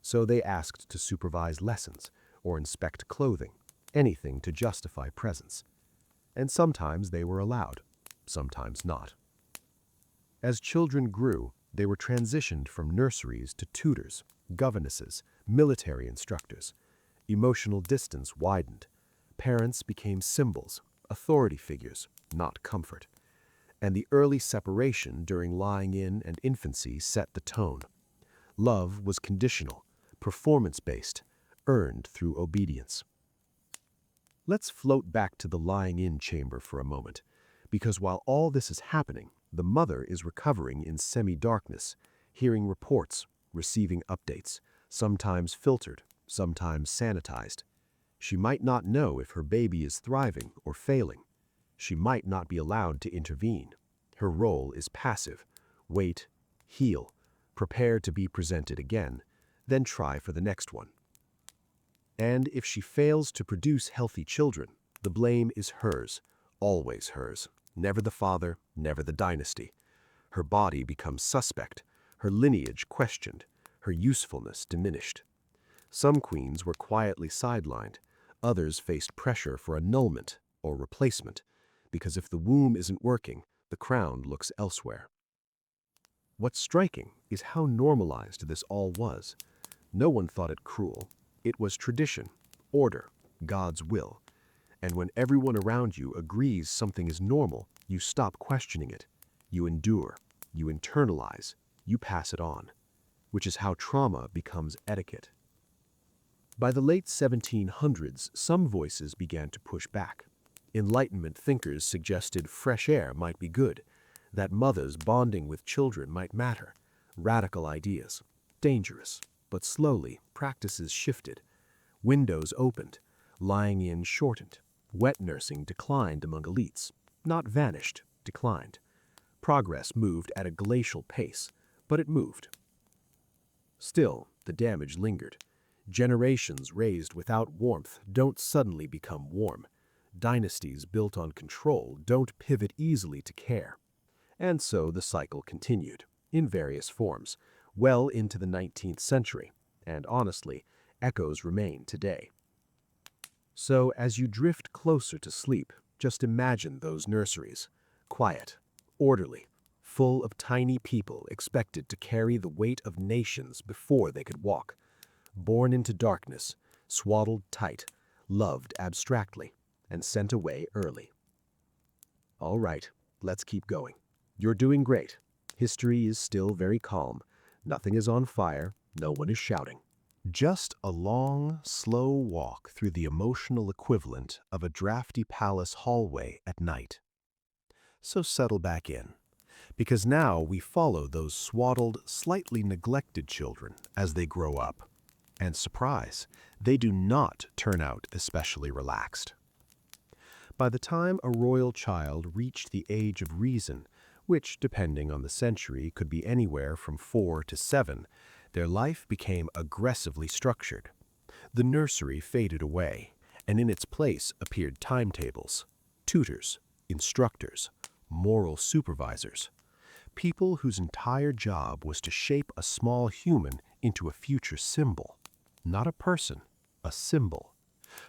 So they asked to supervise lessons or inspect clothing, anything to justify presence. And sometimes they were allowed, sometimes not. As children grew, they were transitioned from nurseries to tutors, governesses, military instructors. Emotional distance widened. Parents became symbols, authority figures, not comfort. And the early separation during lying in and infancy set the tone. Love was conditional, performance-based, earned through obedience. Let's float back to the lying-in chamber for a moment, because while all this is happening, the mother is recovering in semi-darkness, hearing reports, receiving updates, sometimes filtered, sometimes sanitized. She might not know if her baby is thriving or failing. She might not be allowed to intervene. Her role is passive. Wait, heal, prepare to be presented again, then try for the next one. And if she fails to produce healthy children, the blame is hers, always hers, never the father, never the dynasty. Her body becomes suspect, her lineage questioned, her usefulness diminished. Some queens were quietly sidelined, others faced pressure for annulment or replacement, because if the womb isn't working, the crown looks elsewhere. What's striking is how normalized this all was. No one thought it cruel. It was tradition, order, God's will. And when everyone around you agrees something is normal, you stop questioning it. You endure, you internalize, you pass it on, which is how trauma becomes etiquette. By the late 1700s, some voices began to push back. Enlightenment thinkers suggested fresh air might be good, that mothers bonding with children might matter. Radical ideas. Dangerous, but slowly practices shifted. Windows opened, lying in shortened. Wet nursing declined among elites. Not vanished, declined. Progress moved at a glacial pace, but it moved. Still, the damage lingered. Generations raised without warmth don't suddenly become warm. Dynasties built on control don't pivot easily to care. And so the cycle continued, in various forms, well into the 19th century, and honestly, echoes remain today. So as you drift closer to sleep, just imagine those nurseries, quiet, orderly, full of tiny people expected to carry the weight of nations before they could walk, born into darkness, swaddled tight, loved abstractly, and sent away early. All right, let's keep going. You're doing great. History is still very calm. Nothing is on fire. No one is shouting. Just a long, slow walk through the emotional equivalent of a drafty palace hallway at night. So settle back in. Because now we follow those swaddled, slightly neglected children as they grow up. And surprise, they do not turn out especially relaxed. By the time a royal child reached the age of reason, which, depending on the century, could be anywhere from 4 to 7, their life became aggressively structured. The nursery faded away, and in its place appeared timetables, tutors, instructors, moral supervisors, people whose entire job was to shape a small human into a future symbol. Not a person, a symbol.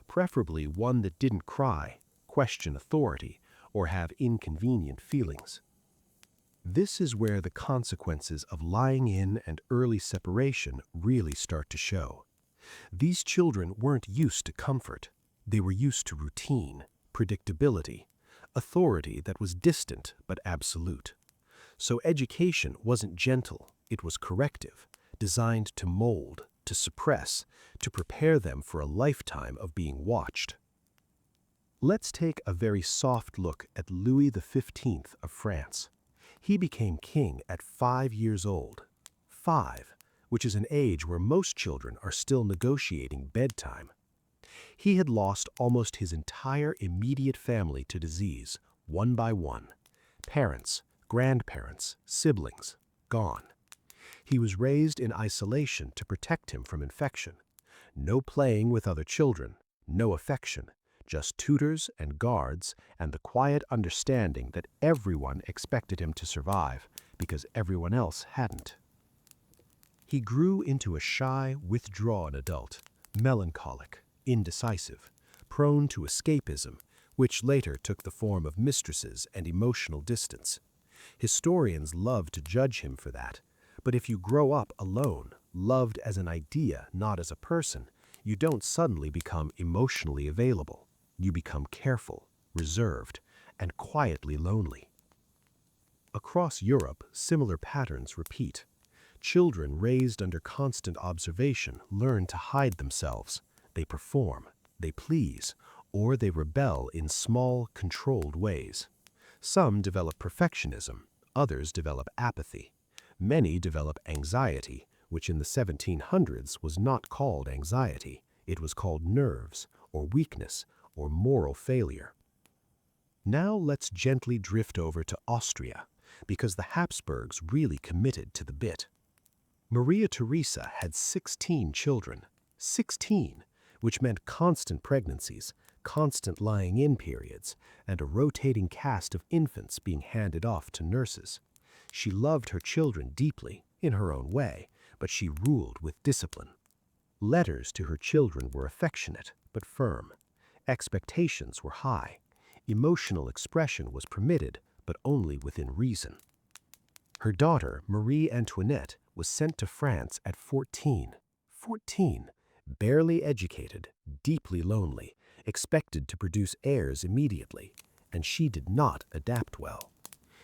Preferably one that didn't cry, question authority, or have inconvenient feelings. This is where the consequences of lying in and early separation really start to show. These children weren't used to comfort. They were used to routine, predictability, authority that was distant but absolute. So education wasn't gentle, it was corrective, designed to mold, to suppress, to prepare them for a lifetime of being watched. Let's take a very soft look at Louis XV of France. He became king at 5 years old. 5, which is an age where most children are still negotiating bedtime. He had lost almost his entire immediate family to disease, one by one. Parents, grandparents, siblings, gone. He was raised in isolation to protect him from infection. No playing with other children, no affection, just tutors and guards and the quiet understanding that everyone expected him to survive because everyone else hadn't. He grew into a shy, withdrawn adult, melancholic, indecisive, prone to escapism, which later took the form of mistresses and emotional distance. Historians love to judge him for that, but if you grow up alone, loved as an idea, not as a person, you don't suddenly become emotionally available. You become careful, reserved, and quietly lonely. Across Europe, similar patterns repeat. Children raised under constant observation learn to hide themselves. They perform, they please, or they rebel in small, controlled ways. Some develop perfectionism, others develop apathy. Many develop anxiety, which in the 1700s was not called anxiety. It was called nerves, or weakness, or moral failure. Now let's gently drift over to Austria, because the Habsburgs really committed to the bit. Maria Theresa had 16 children. 16, which meant constant pregnancies, constant lying-in periods, and a rotating cast of infants being handed off to nurses. She loved her children deeply, in her own way, but she ruled with discipline. Letters to her children were affectionate, but firm. Expectations were high. Emotional expression was permitted, but only within reason. Her daughter, Marie Antoinette, was sent to France at 14. 14, barely educated, deeply lonely, expected to produce heirs immediately, and she did not adapt well.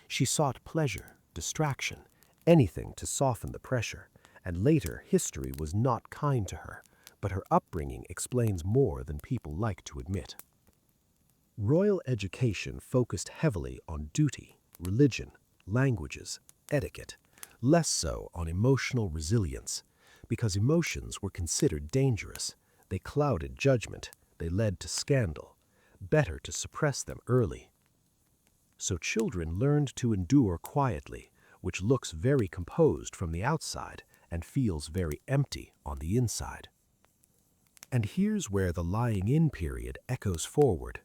She sought pleasure, distraction, anything to soften the pressure, and later history was not kind to her, but her upbringing explains more than people like to admit. Royal education focused heavily on duty, religion, languages, etiquette, less so on emotional resilience, because emotions were considered dangerous. They clouded judgment, they led to scandal. Better to suppress them early. So children learned to endure quietly, which looks very composed from the outside and feels very empty on the inside. And here's where the lying-in period echoes forward.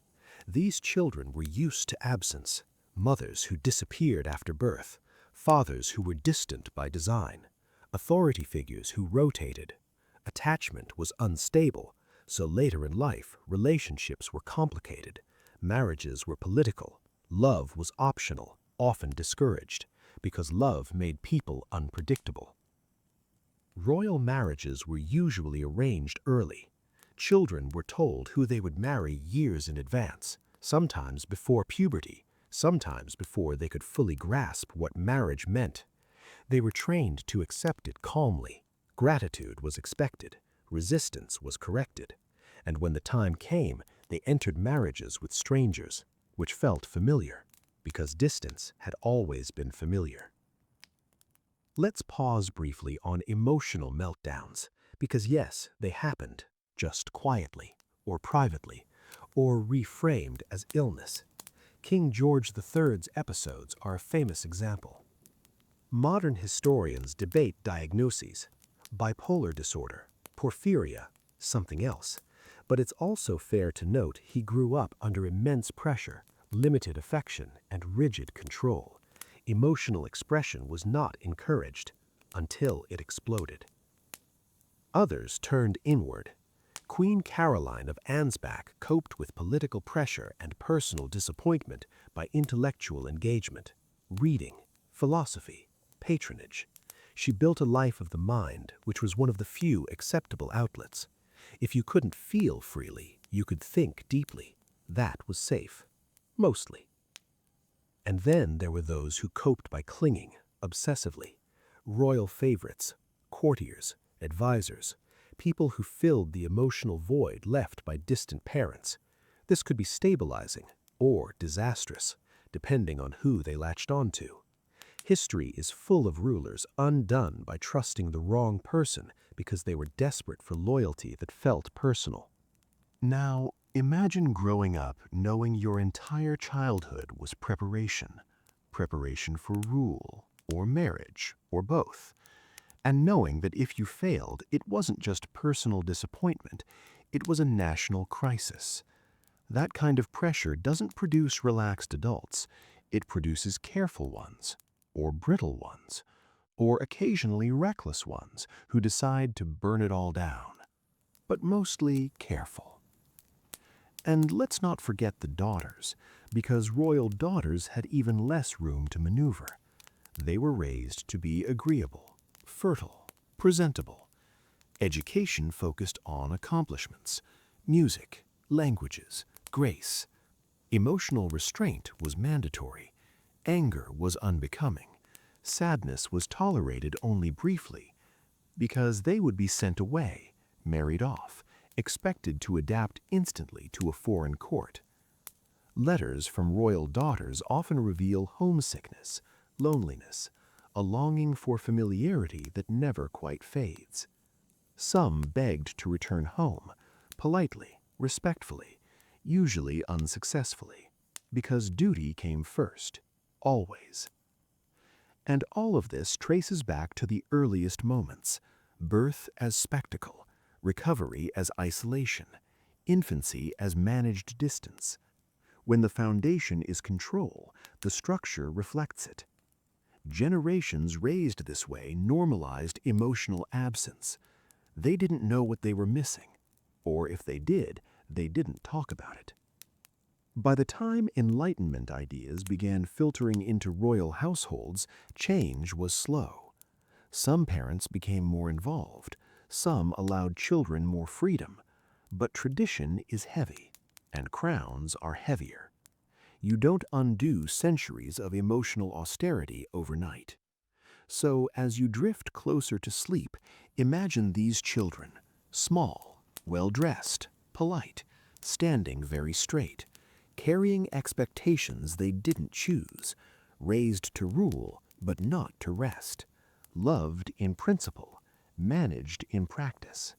These children were used to absence, mothers who disappeared after birth, fathers who were distant by design, authority figures who rotated. Attachment was unstable, so later in life, relationships were complicated, marriages were political, love was optional, often discouraged, because love made people unpredictable. Royal marriages were usually arranged early. Children were told who they would marry years in advance, sometimes before puberty, sometimes before they could fully grasp what marriage meant. They were trained to accept it calmly. Gratitude was expected, resistance was corrected, and when the time came, they entered marriages with strangers, which felt familiar. because distance had always been familiar. Let's pause briefly on emotional meltdowns, because yes, they happened, just quietly, or privately, or reframed as illness. King George III's episodes are a famous example. Modern historians debate diagnoses: bipolar disorder, porphyria, something else. But it's also fair to note he grew up under immense pressure, limited affection, and rigid control. Emotional expression was not encouraged until it exploded. Others turned inward. Queen Caroline of Ansbach coped with political pressure and personal disappointment by intellectual engagement, reading, philosophy, patronage. She built a life of the mind, which was one of the few acceptable outlets. If you couldn't feel freely, you could think deeply. That was safe. Mostly. And then there were those who coped by clinging, obsessively. Royal favorites, courtiers, advisors, people who filled the emotional void left by distant parents. This could be stabilizing or disastrous, depending on who they latched onto. History is full of rulers undone by trusting the wrong person because they were desperate for loyalty that felt personal. Now, imagine growing up knowing your entire childhood was preparation. Preparation for rule, or marriage, or both. And knowing that if you failed, it wasn't just personal disappointment, it was a national crisis. That kind of pressure doesn't produce relaxed adults. It produces careful ones, or brittle ones, or occasionally reckless ones who decide to burn it all down. But mostly careful. And let's not forget the daughters, because royal daughters had even less room to maneuver. They were raised to be agreeable, fertile, presentable. Education focused on accomplishments, music, languages, grace. Emotional restraint was mandatory. Anger was unbecoming. Sadness was tolerated only briefly, because they would be sent away, married off, expected to adapt instantly to a foreign court. Letters from royal daughters often reveal homesickness, loneliness, a longing for familiarity that never quite fades. Some begged to return home, politely, respectfully, usually unsuccessfully, because duty came first, always. And all of this traces back to the earliest moments: birth as spectacle, recovery as isolation, infancy as managed distance. When the foundation is control, the structure reflects it. Generations raised this way normalized emotional absence. They didn't know what they were missing, or if they did, they didn't talk about it. By the time Enlightenment ideas began filtering into royal households, change was slow. Some parents became more involved, some allowed children more freedom, but tradition is heavy, and crowns are heavier. You don't undo centuries of emotional austerity overnight. So as you drift closer to sleep, imagine these children, small, well-dressed, polite, standing very straight, carrying expectations they didn't choose, raised to rule but not to rest, loved in principle, managed in practice.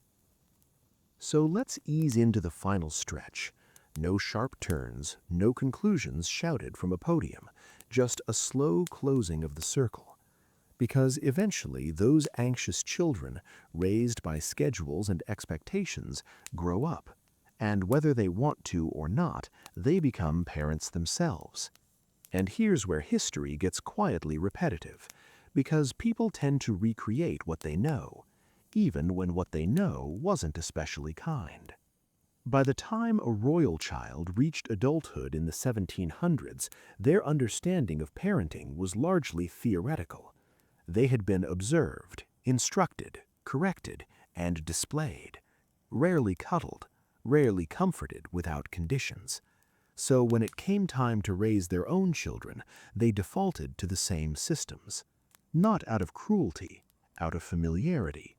So let's ease into the final stretch. No sharp turns, no conclusions shouted from a podium, just a slow closing of the circle. Because eventually those anxious children, raised by schedules and expectations, grow up. And whether they want to or not, they become parents themselves. And here's where history gets quietly repetitive, because people tend to recreate what they know, even when what they know wasn't especially kind. By the time a royal child reached adulthood in the 1700s, their understanding of parenting was largely theoretical. They had been observed, instructed, corrected, and displayed, rarely cuddled, rarely comforted without conditions. So when it came time to raise their own children, they defaulted to the same systems. Not out of cruelty, out of familiarity.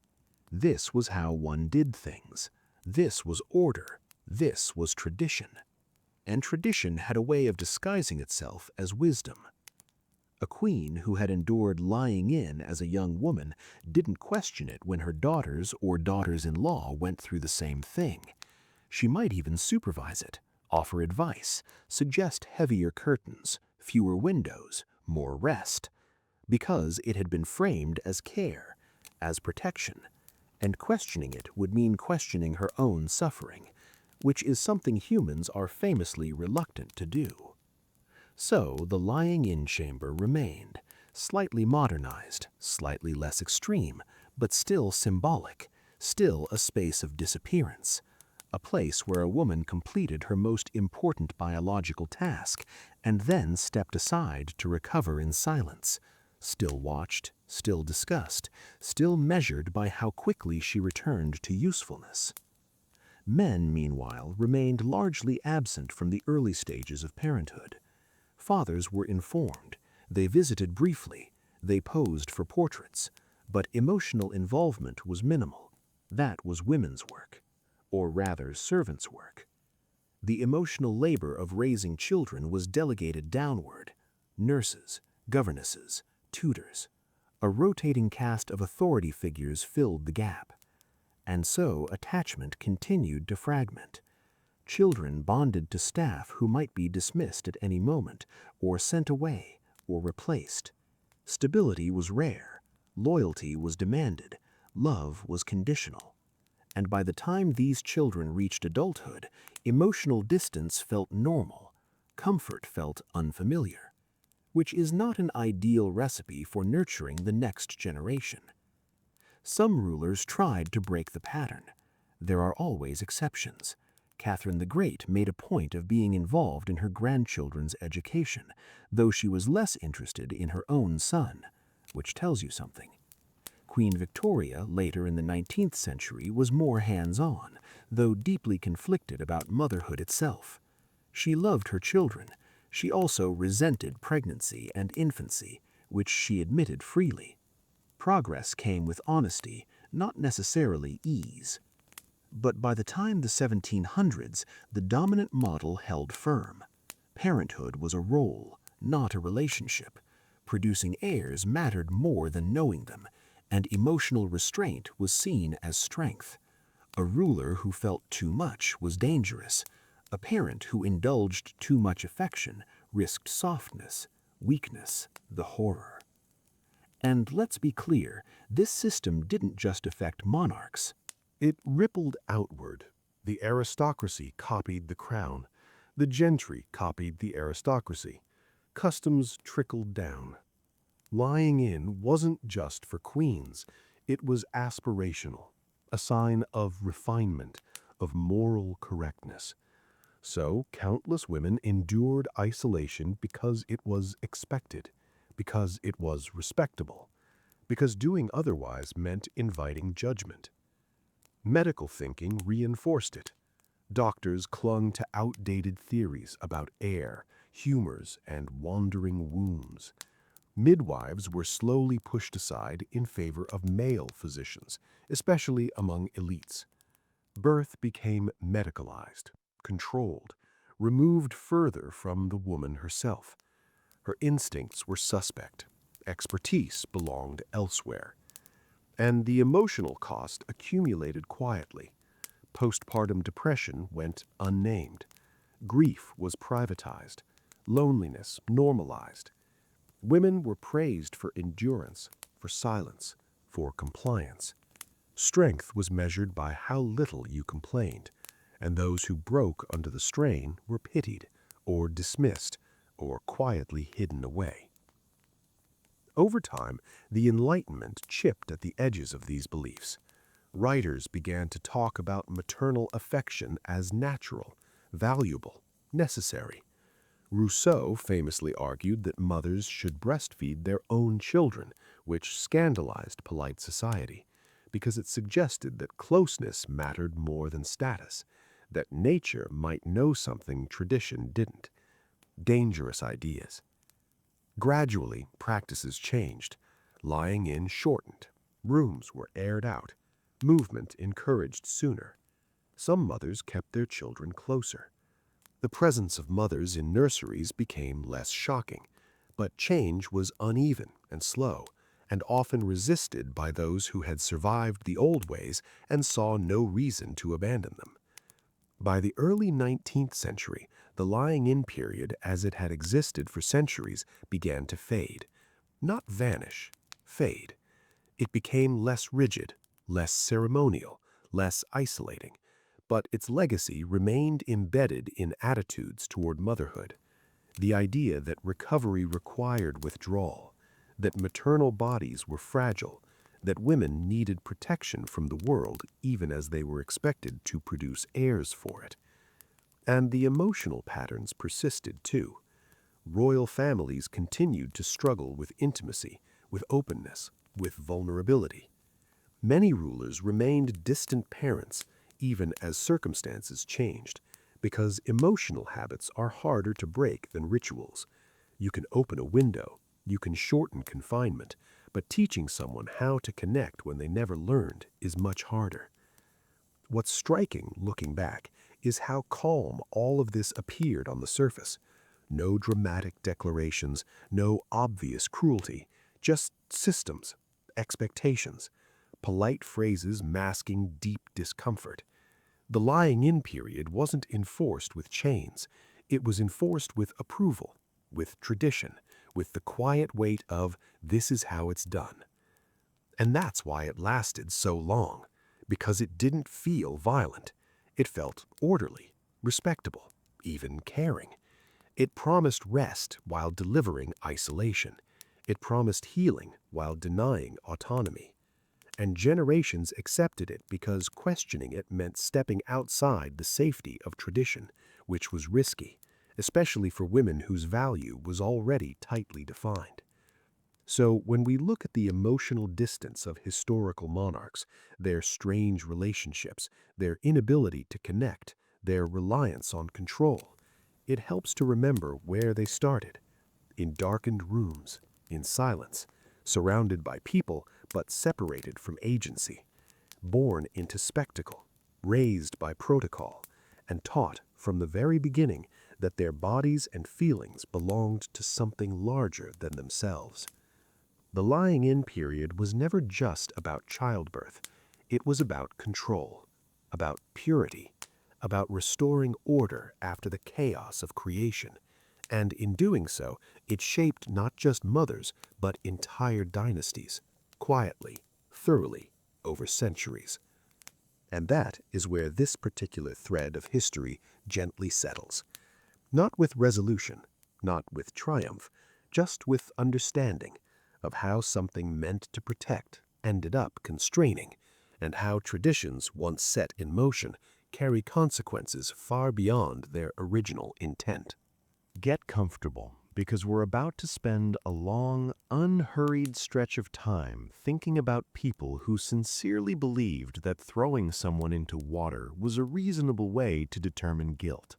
This was how one did things. This was order. This was tradition. and tradition had a way of disguising itself as wisdom. A queen who had endured lying in as a young woman didn't question it when her daughters or daughters-in-law went through the same thing. She might even supervise it, offer advice, suggest heavier curtains, fewer windows, more rest, because it had been framed as care, as protection, and questioning it would mean questioning her own suffering, which is something humans are famously reluctant to do. So the lying-in chamber remained, slightly modernized, slightly less extreme, but still symbolic, still a space of disappearance, a place where a woman completed her most important biological task and then stepped aside to recover in silence, still watched, still discussed, still measured by how quickly she returned to usefulness. Men, meanwhile, remained largely absent from the early stages of parenthood. Fathers were informed, they visited briefly, they posed for portraits, but emotional involvement was minimal. That was women's work, or rather servants' work. The emotional labor of raising children was delegated downward. Nurses, governesses, tutors. A rotating cast of authority figures filled the gap. And so attachment continued to fragment. Children bonded to staff who might be dismissed at any moment, or sent away, or replaced. Stability was rare, loyalty was demanded, love was conditional. And by the time these children reached adulthood, emotional distance felt normal, comfort felt unfamiliar, which is not an ideal recipe for nurturing the next generation. Some rulers tried to break the pattern. There are always exceptions. Catherine the Great made a point of being involved in her grandchildren's education, though she was less interested in her own son, which tells you something. Queen Victoria, later in the 19th century, was more hands-on, though deeply conflicted about motherhood itself. She loved her children. She also resented pregnancy and infancy, which she admitted freely. Progress came with honesty, not necessarily ease. But by the time the 1700s, the dominant model held firm. Parenthood was a role, not a relationship. Producing heirs mattered more than knowing them, and emotional restraint was seen as strength. A ruler who felt too much was dangerous. A parent who indulged too much affection risked softness, weakness, the horror. And let's be clear, this system didn't just affect monarchs. It rippled outward. The aristocracy copied the crown. The gentry copied the aristocracy. Customs trickled down. Lying in wasn't just for queens. It was aspirational, a sign of refinement, of moral correctness. So countless women endured isolation because it was expected, because it was respectable, because doing otherwise meant inviting judgment. Medical thinking reinforced it. Doctors clung to outdated theories about air, humors, and wandering wombs. Midwives were slowly pushed aside in favor of male physicians, especially among elites. Birth became medicalized, controlled, removed further from the woman herself. Her instincts were suspect. Expertise belonged elsewhere. And the emotional cost accumulated quietly. Postpartum depression went unnamed. Grief was privatized. Loneliness normalized. Women were praised for endurance, for silence, for compliance. Strength was measured by how little you complained, and those who broke under the strain were pitied, or dismissed, or quietly hidden away. Over time, the Enlightenment chipped at the edges of these beliefs. Writers began to talk about maternal affection as natural, valuable, necessary. Rousseau famously argued that mothers should breastfeed their own children, which scandalized polite society, because it suggested that closeness mattered more than status, that nature might know something tradition didn't. Dangerous ideas. Gradually, practices changed. Lying in shortened. Rooms were aired out. Movement encouraged sooner. Some mothers kept their children closer. The presence of mothers in nurseries became less shocking, but change was uneven and slow, and often resisted by those who had survived the old ways and saw no reason to abandon them. By the early 19th century, the lying-in period as it had existed for centuries began to fade. Not vanish, fade. It became less rigid, less ceremonial, less isolating, but its legacy remained embedded in attitudes toward motherhood. The idea that recovery required withdrawal, that maternal bodies were fragile, that women needed protection from the world even as they were expected to produce heirs for it. And the emotional patterns persisted too. Royal families continued to struggle with intimacy, with openness, with vulnerability. Many rulers remained distant parents even as circumstances changed, because emotional habits are harder to break than rituals. You can open a window, you can shorten confinement, but teaching someone how to connect when they never learned is much harder. What's striking, looking back, is how calm all of this appeared on the surface. No dramatic declarations, no obvious cruelty, just systems, expectations, polite phrases masking deep discomfort. The lying-in period wasn't enforced with chains. It was enforced with approval, with tradition, with the quiet weight of "this is how it's done." And that's why it lasted so long, because it didn't feel violent. It felt orderly, respectable, even caring. It promised rest while delivering isolation. It promised healing while denying autonomy. And generations accepted it because questioning it meant stepping outside the safety of tradition, which was risky, especially for women whose value was already tightly defined. So when we look at the emotional distance of historical monarchs, their strange relationships, their inability to connect, their reliance on control, it helps to remember where they started: in darkened rooms, in silence, surrounded by people but separated from agency, born into spectacle, raised by protocol, and taught from the very beginning that their bodies and feelings belonged to something larger than themselves. The lying-in period was never just about childbirth. It was about control, about purity, about restoring order after the chaos of creation. And in doing so, it shaped not just mothers, but entire dynasties, quietly, thoroughly, over centuries. And that is where this particular thread of history gently settles. Not with resolution, not with triumph, just with understanding of how something meant to protect ended up constraining, and how traditions once set in motion carry consequences far beyond their original intent. Get comfortable, because we're about to spend a long, unhurried stretch of time thinking about people who sincerely believed that throwing someone into water was a reasonable way to determine guilt.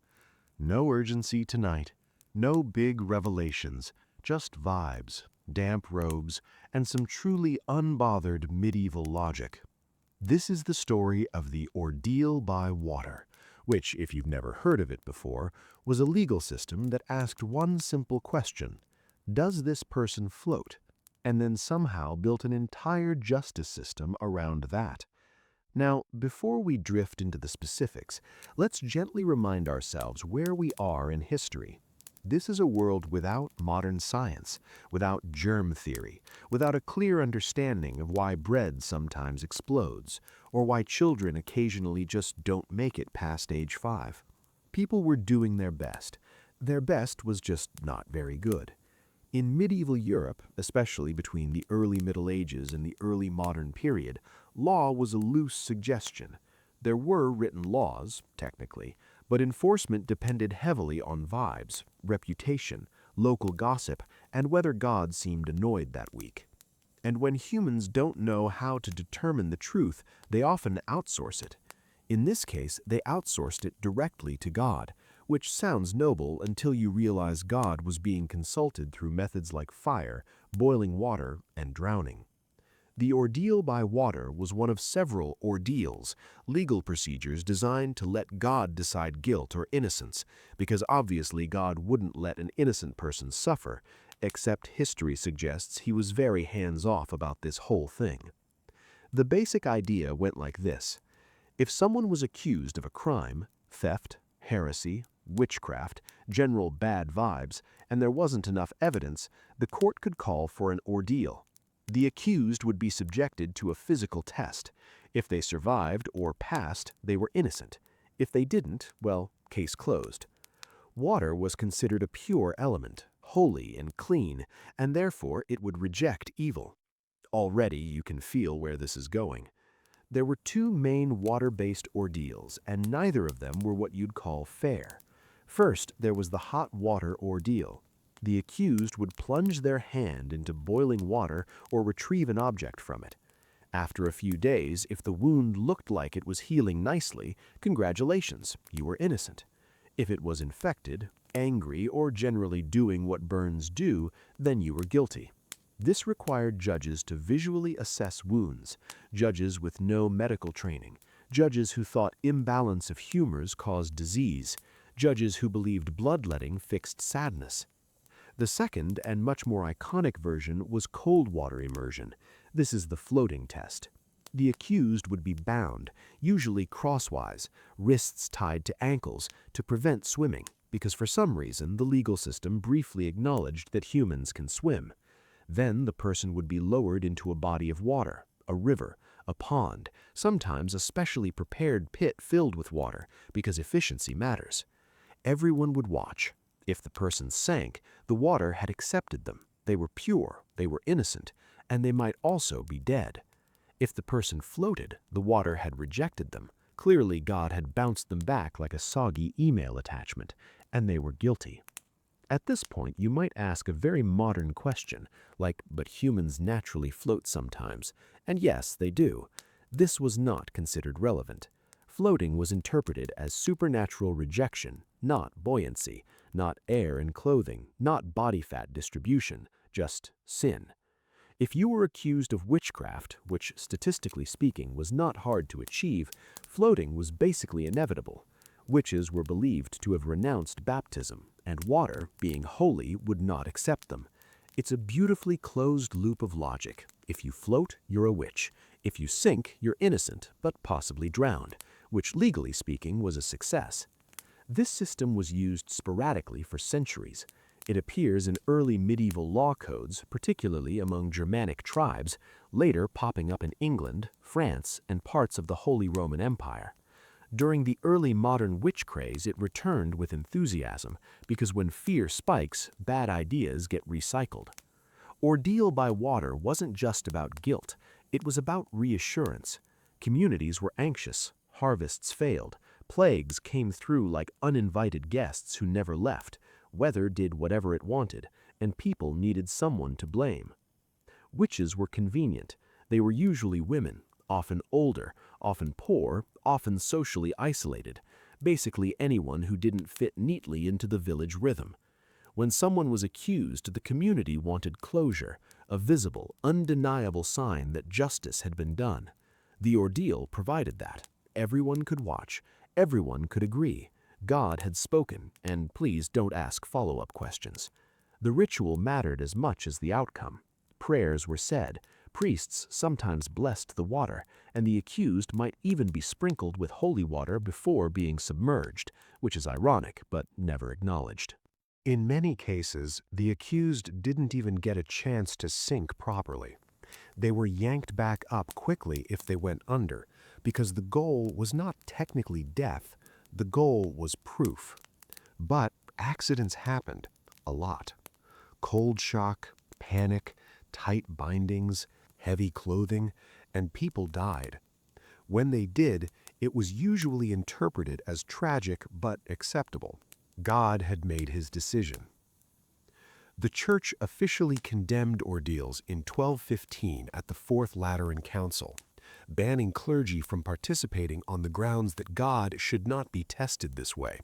No urgency tonight, no big revelations, just vibes, damp robes, and some truly unbothered medieval logic. This is the story of the ordeal by water, which, if you've never heard of it before, was a legal system that asked one simple question: does this person float? And then somehow built an entire justice system around that. Now, before we drift into the specifics, let's gently remind ourselves where we are in history. This is a world without modern science, without germ theory, without a clear understanding of why bread sometimes explodes, or why children occasionally just don't make it past age 5. People were doing their best. Their best was just not very good. In medieval Europe, especially between the early Middle Ages and the early modern period, law was a loose suggestion. There were written laws, technically, but enforcement depended heavily on vibes, reputation, local gossip, and whether God seemed annoyed that week. And when humans don't know how to determine the truth, they often outsource it. In this case, they outsourced it directly to God, which sounds noble until you realize God was being consulted through methods like fire, boiling water, and drowning. The ordeal by water was one of several ordeals, legal procedures designed to let God decide guilt or innocence, because obviously God wouldn't let an innocent person suffer, except history suggests he was very hands-off about this whole thing. The basic idea went like this. If someone was accused of a crime, theft, heresy, witchcraft, general bad vibes, and there wasn't enough evidence, the court could call for an ordeal. The accused would be subjected to a physical test. If they survived or passed, they were innocent. If they didn't, well, case closed. Water was considered a pure element, holy and clean, and therefore it would reject evil. Already you can feel where this is going. There were two main water-based ordeals, and neither of them were what you'd call fair. First, there was the hot water ordeal. The accused would plunge their hand into boiling water or retrieve an object from it. After a few days, if the wound looked like it was healing nicely, congratulations, you were innocent. If it was infected, angry, or generally doing what burns do, then you were guilty. This required judges to visually assess wounds, judges with no medical training, judges who thought imbalance of humors caused disease, judges who believed bloodletting fixed sadness. The second and much more iconic version was cold water immersion. This is the floating test. The accused would be bound, usually crosswise, wrists tied to ankles, to prevent swimming, because for some reason the legal system briefly acknowledged that humans can swim. Then the person would be lowered into a body of water, a river, a pond, sometimes a specially prepared pit filled with water, because efficiency matters. Everyone would watch. If the person sank, the water had accepted them. They were pure, they were innocent, and they might also be dead. If the person floated, the water had rejected them. Clearly, God had bounced them back like a soggy email attachment, and they were guilty. At this point, you might ask a very modern question, like, but humans naturally float sometimes. And yes, they do. This was not considered relevant. Floating was interpreted as supernatural rejection, not buoyancy, not air and clothing, not body fat distribution, just sin. If you were accused of witchcraft, which statistically speaking was not hard to achieve, floating was basically inevitable. Witches were believed to have renounced baptism, and water, being holy, would not accept them. It's a beautifully closed loop of logic. If you float, you're a witch. If you sink, you're innocent, but possibly drowned, which legally speaking was a success. This system was used sporadically for centuries. It appears in early medieval law codes, particularly among Germanic tribes, later popping up in England, France, and parts of the Holy Roman Empire. During the early modern witch craze, it returned with enthusiasm, because when fear spikes, bad ideas get recycled. Ordeal by water wasn't just about guilt, it was about reassurance. Communities were anxious, harvests failed, plagues came through like uninvited guests who never left, weather did whatever it wanted, and people needed someone to blame. Witches were convenient. They were usually women, often older, often poor, often socially isolated, basically anyone who didn't fit neatly into the village rhythm. When someone was accused, the community wanted closure, a visible, undeniable sign that justice had been done. The ordeal provided that. Everyone could watch, everyone could agree. God had spoken, and please don't ask follow-up questions. The ritual mattered as much as the outcome. Prayers were said, priests sometimes blessed the water, and the accused might even be sprinkled with holy water before being submerged, which is ironic but never acknowledged. In many cases, the accused didn't even get a chance to sink properly. They were yanked back up quickly if they went under, because the goal was not technically death, the goal was proof. But accidents happened, a lot. Cold shock, panic, tight bindings, heavy clothing, and people died. When they did, it was usually interpreted as tragic but acceptable. God had made his decision. The Church officially condemned ordeals in 1215 at the Fourth Lateran Council, banning clergy from participating on the grounds that God should not be tested this way.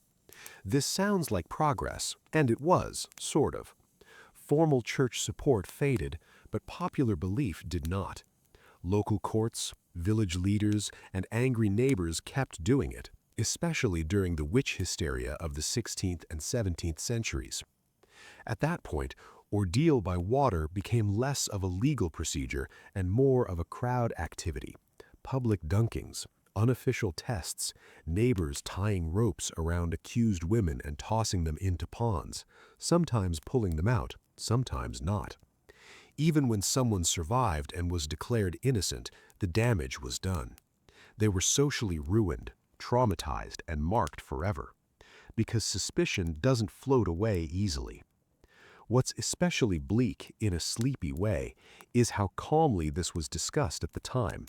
This sounds like progress, and it was, sort of. Formal church support faded, but popular belief did not. Local courts, village leaders, and angry neighbors kept doing it, especially during the witch hysteria of the 16th and 17th centuries. At that point, ordeal by water became less of a legal procedure and more of a crowd activity. Public dunkings, unofficial tests, neighbors tying ropes around accused women and tossing them into ponds, sometimes pulling them out, sometimes not. Even when someone survived and was declared innocent, the damage was done. They were socially ruined, traumatized, and marked forever, because suspicion doesn't float away easily. What's especially bleak, in a sleepy way, is how calmly this was discussed at the time.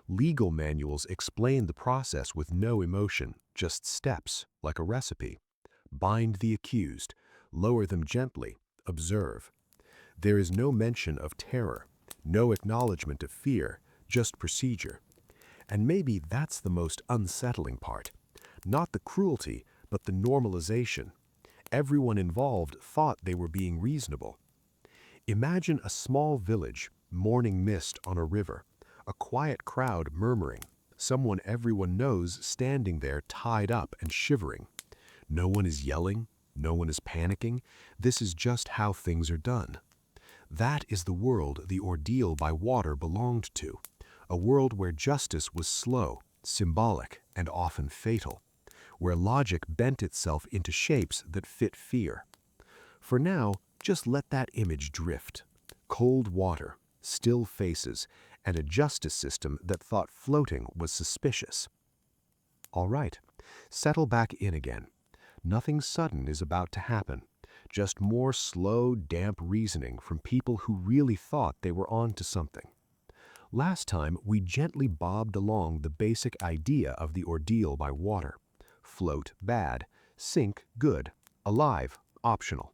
Legal manuals explained the process with no emotion, just steps, like a recipe. Bind the accused, lower them gently, observe. There is no mention of terror, no acknowledgement of fear, just procedure. And maybe that's the most unsettling part. Not the cruelty, but the normalization. Everyone involved thought they were being reasonable. Imagine a small village, morning mist on a river, a quiet crowd murmuring, someone everyone knows standing there tied up and shivering. No one is yelling, no one is panicking, this is just how things are done. That is the world the ordeal by water belonged to, a world where justice was slow, symbolic, and often fatal, where logic bent itself into shapes that fit fear. For now, just let that image drift. Cold water, still faces, and a justice system that thought floating was suspicious. All right, settle back in again. Nothing sudden is about to happen. Just more slow, damp reasoning from people who really thought they were on to something. Last time, we gently bobbed along the basic idea of the ordeal by water. Float, bad. Sink, good. Alive, optional.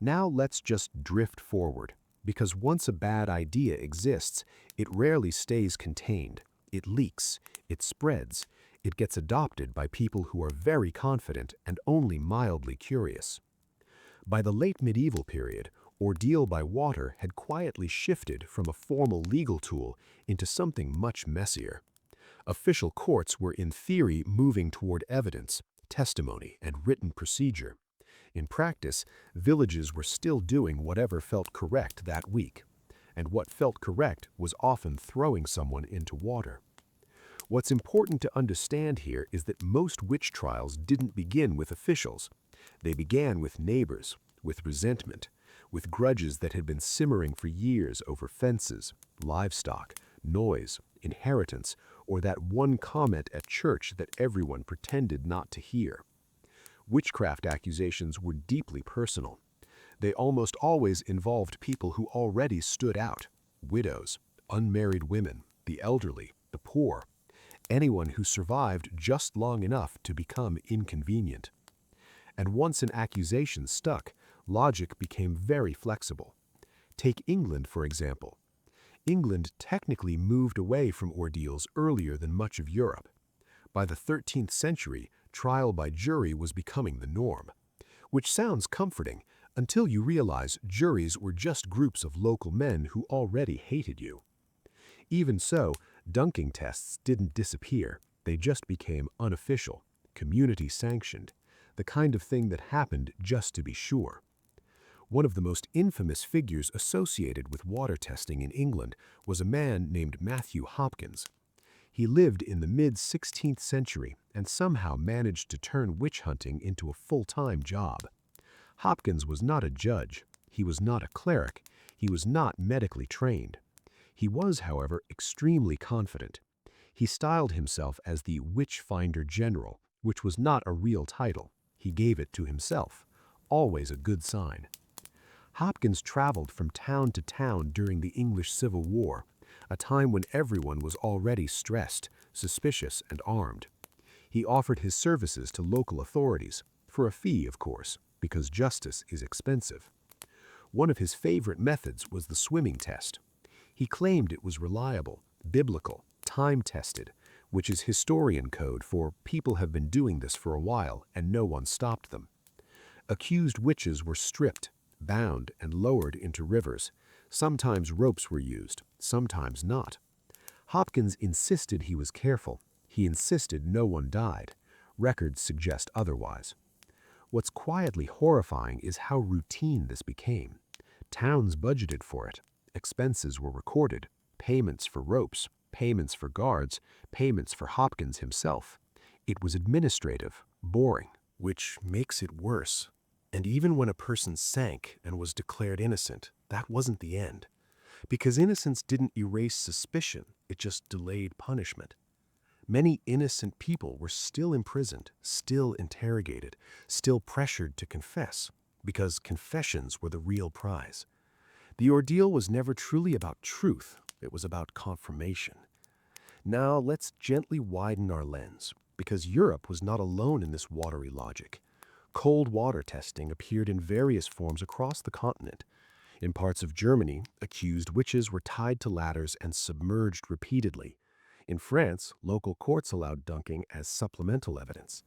Now let's just drift forward, because once a bad idea exists, it rarely stays contained. It leaks, it spreads, it gets adopted by people who are very confident and only mildly curious. By the late medieval period, ordeal by water had quietly shifted from a formal legal tool into something much messier. Official courts were in theory moving toward evidence, testimony, and written procedure. In practice, villages were still doing whatever felt correct that week, and what felt correct was often throwing someone into water. What's important to understand here is that most witch trials didn't begin with officials. They began with neighbors, with resentment, with grudges that had been simmering for years over fences, livestock, noise, inheritance, or that one comment at church that everyone pretended not to hear. Witchcraft accusations were deeply personal. They almost always involved people who already stood out: widows, unmarried women, the elderly, the poor, anyone who survived just long enough to become inconvenient. And once an accusation stuck, logic became very flexible. Take England, for example. England technically moved away from ordeals earlier than much of Europe. By the 13th century, trial by jury was becoming the norm, which sounds comforting until you realize juries were just groups of local men who already hated you. Even so, dunking tests didn't disappear. They just became unofficial, community sanctioned, the kind of thing that happened just to be sure. One of the most infamous figures associated with water testing in England was a man named Matthew Hopkins. He lived in the mid-16th century and somehow managed to turn witch hunting into a full-time job. Hopkins was not a judge, he was not a cleric, he was not medically trained. He was, however, extremely confident. He styled himself as the Witch Finder General, which was not a real title. He gave it to himself, always a good sign. Hopkins traveled from town to town during the English Civil War, a time when everyone was already stressed, suspicious, and armed. He offered his services to local authorities, for a fee, of course, because justice is expensive. One of his favorite methods was the swimming test. He claimed it was reliable, biblical, time-tested, which is historian code for people have been doing this for a while and no one stopped them. Accused witches were stripped, bound, and lowered into rivers. Sometimes ropes were used, sometimes not. Hopkins insisted he was careful. He insisted no one died. Records suggest otherwise. What's quietly horrifying is how routine this became. Towns budgeted for it. Expenses were recorded. Payments for ropes, payments for guards, payments for Hopkins himself. It was administrative, boring. Which makes it worse. And even when a person sank and was declared innocent, that wasn't the end. Because innocence didn't erase suspicion, it just delayed punishment. Many innocent people were still imprisoned, still interrogated, still pressured to confess, because confessions were the real prize. The ordeal was never truly about truth, it was about confirmation. Now let's gently widen our lens, because Europe was not alone in this watery logic. Cold water testing appeared in various forms across the continent. In parts of Germany, accused witches were tied to ladders and submerged repeatedly. In France, local courts allowed dunking as supplemental evidence.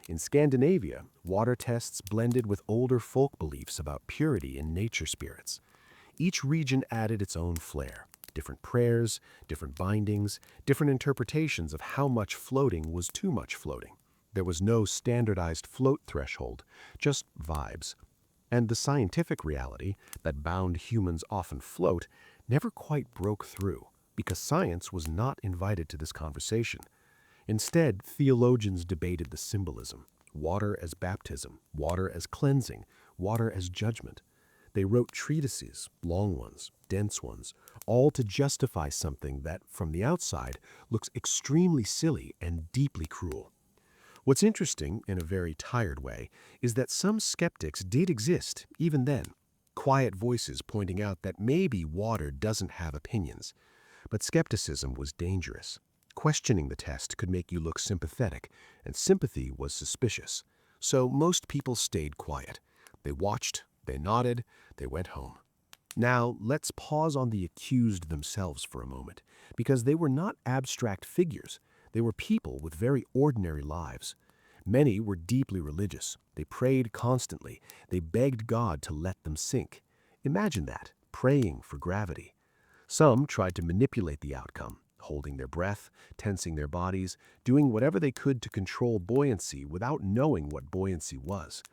In Scandinavia, water tests blended with older folk beliefs about purity and nature spirits. Each region added its own flair. Different prayers, different bindings, different interpretations of how much floating was too much floating. There was no standardized float threshold, just vibes. And the scientific reality that bound humans often float never quite broke through, because science was not invited to this conversation. Instead, theologians debated the symbolism: water as baptism, water as cleansing, water as judgment. They wrote treatises, long ones, dense ones, all to justify something that, from the outside, looks extremely silly and deeply cruel. What's interesting, in a very tired way, is that some skeptics did exist, even then. Quiet voices pointing out that maybe water doesn't have opinions. But skepticism was dangerous. Questioning the test could make you look sympathetic, and sympathy was suspicious. So most people stayed quiet. They watched, they nodded, they went home. Now, let's pause on the accused themselves for a moment, because they were not abstract figures. They were people with very ordinary lives. Many were deeply religious. They prayed constantly. They begged God to let them sink. Imagine that, praying for gravity. Some tried to manipulate the outcome, holding their breath, tensing their bodies, doing whatever they could to control buoyancy without knowing what buoyancy was.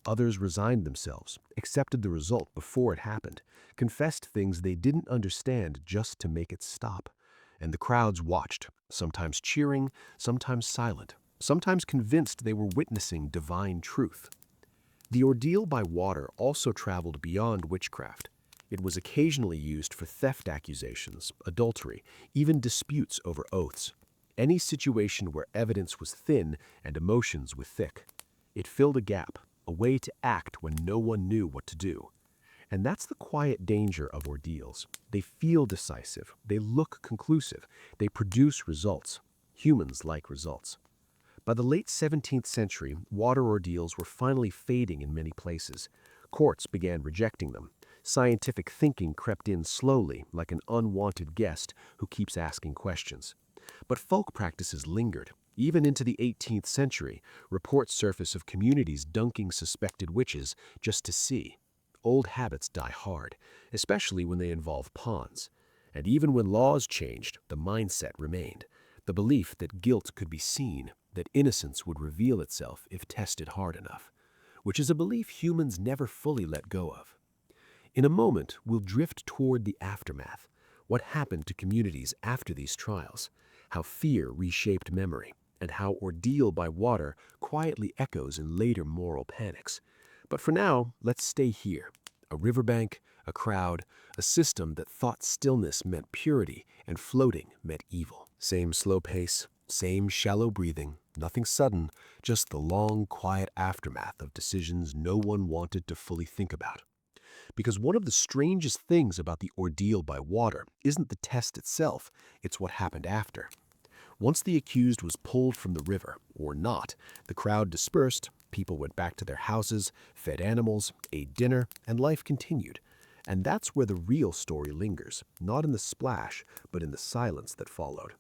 Others resigned themselves, accepted the result before it happened, confessed things they didn't understand just to make it stop. And the crowds watched, sometimes cheering, sometimes silent, sometimes convinced they were witnessing divine truth. The ordeal by water also traveled beyond witchcraft. It was occasionally used for theft accusations, adultery, even disputes over oaths. Any situation where evidence was thin and emotions were thick. It filled a gap, a way to act when no one knew what to do. And that's the quiet danger of ordeals. They feel decisive, they look conclusive, they produce results. Humans like results. By the late 17th century, water ordeals were finally fading in many places. Courts began rejecting them. Scientific thinking crept in slowly, like an unwanted guest who keeps asking questions. But folk practices lingered. Even into the 18th century, reports surface of communities dunking suspected witches just to see. Old habits die hard, especially when they involve ponds. And even when laws changed, the mindset remained. The belief that guilt could be seen, that innocence would reveal itself if tested hard enough, which is a belief humans never fully let go of. In a moment, we'll drift toward the aftermath. What happened to communities after these trials? How fear reshaped memory, and how ordeal by water quietly echoes in later moral panics. But for now, let's stay here. A riverbank, a crowd, a system that thought stillness meant purity and floating meant evil. Same slow pace, same shallow breathing, nothing sudden, just the long, quiet aftermath of decisions no one wanted to fully think about. Because one of the strangest things about the ordeal by water isn't the test itself, it's what happened after. Once the accused was pulled from the river, or not, the crowd dispersed, people went back to their houses, fed animals, ate dinner, and life continued. And that's where the real story lingers, not in the splash, but in the silence that followed.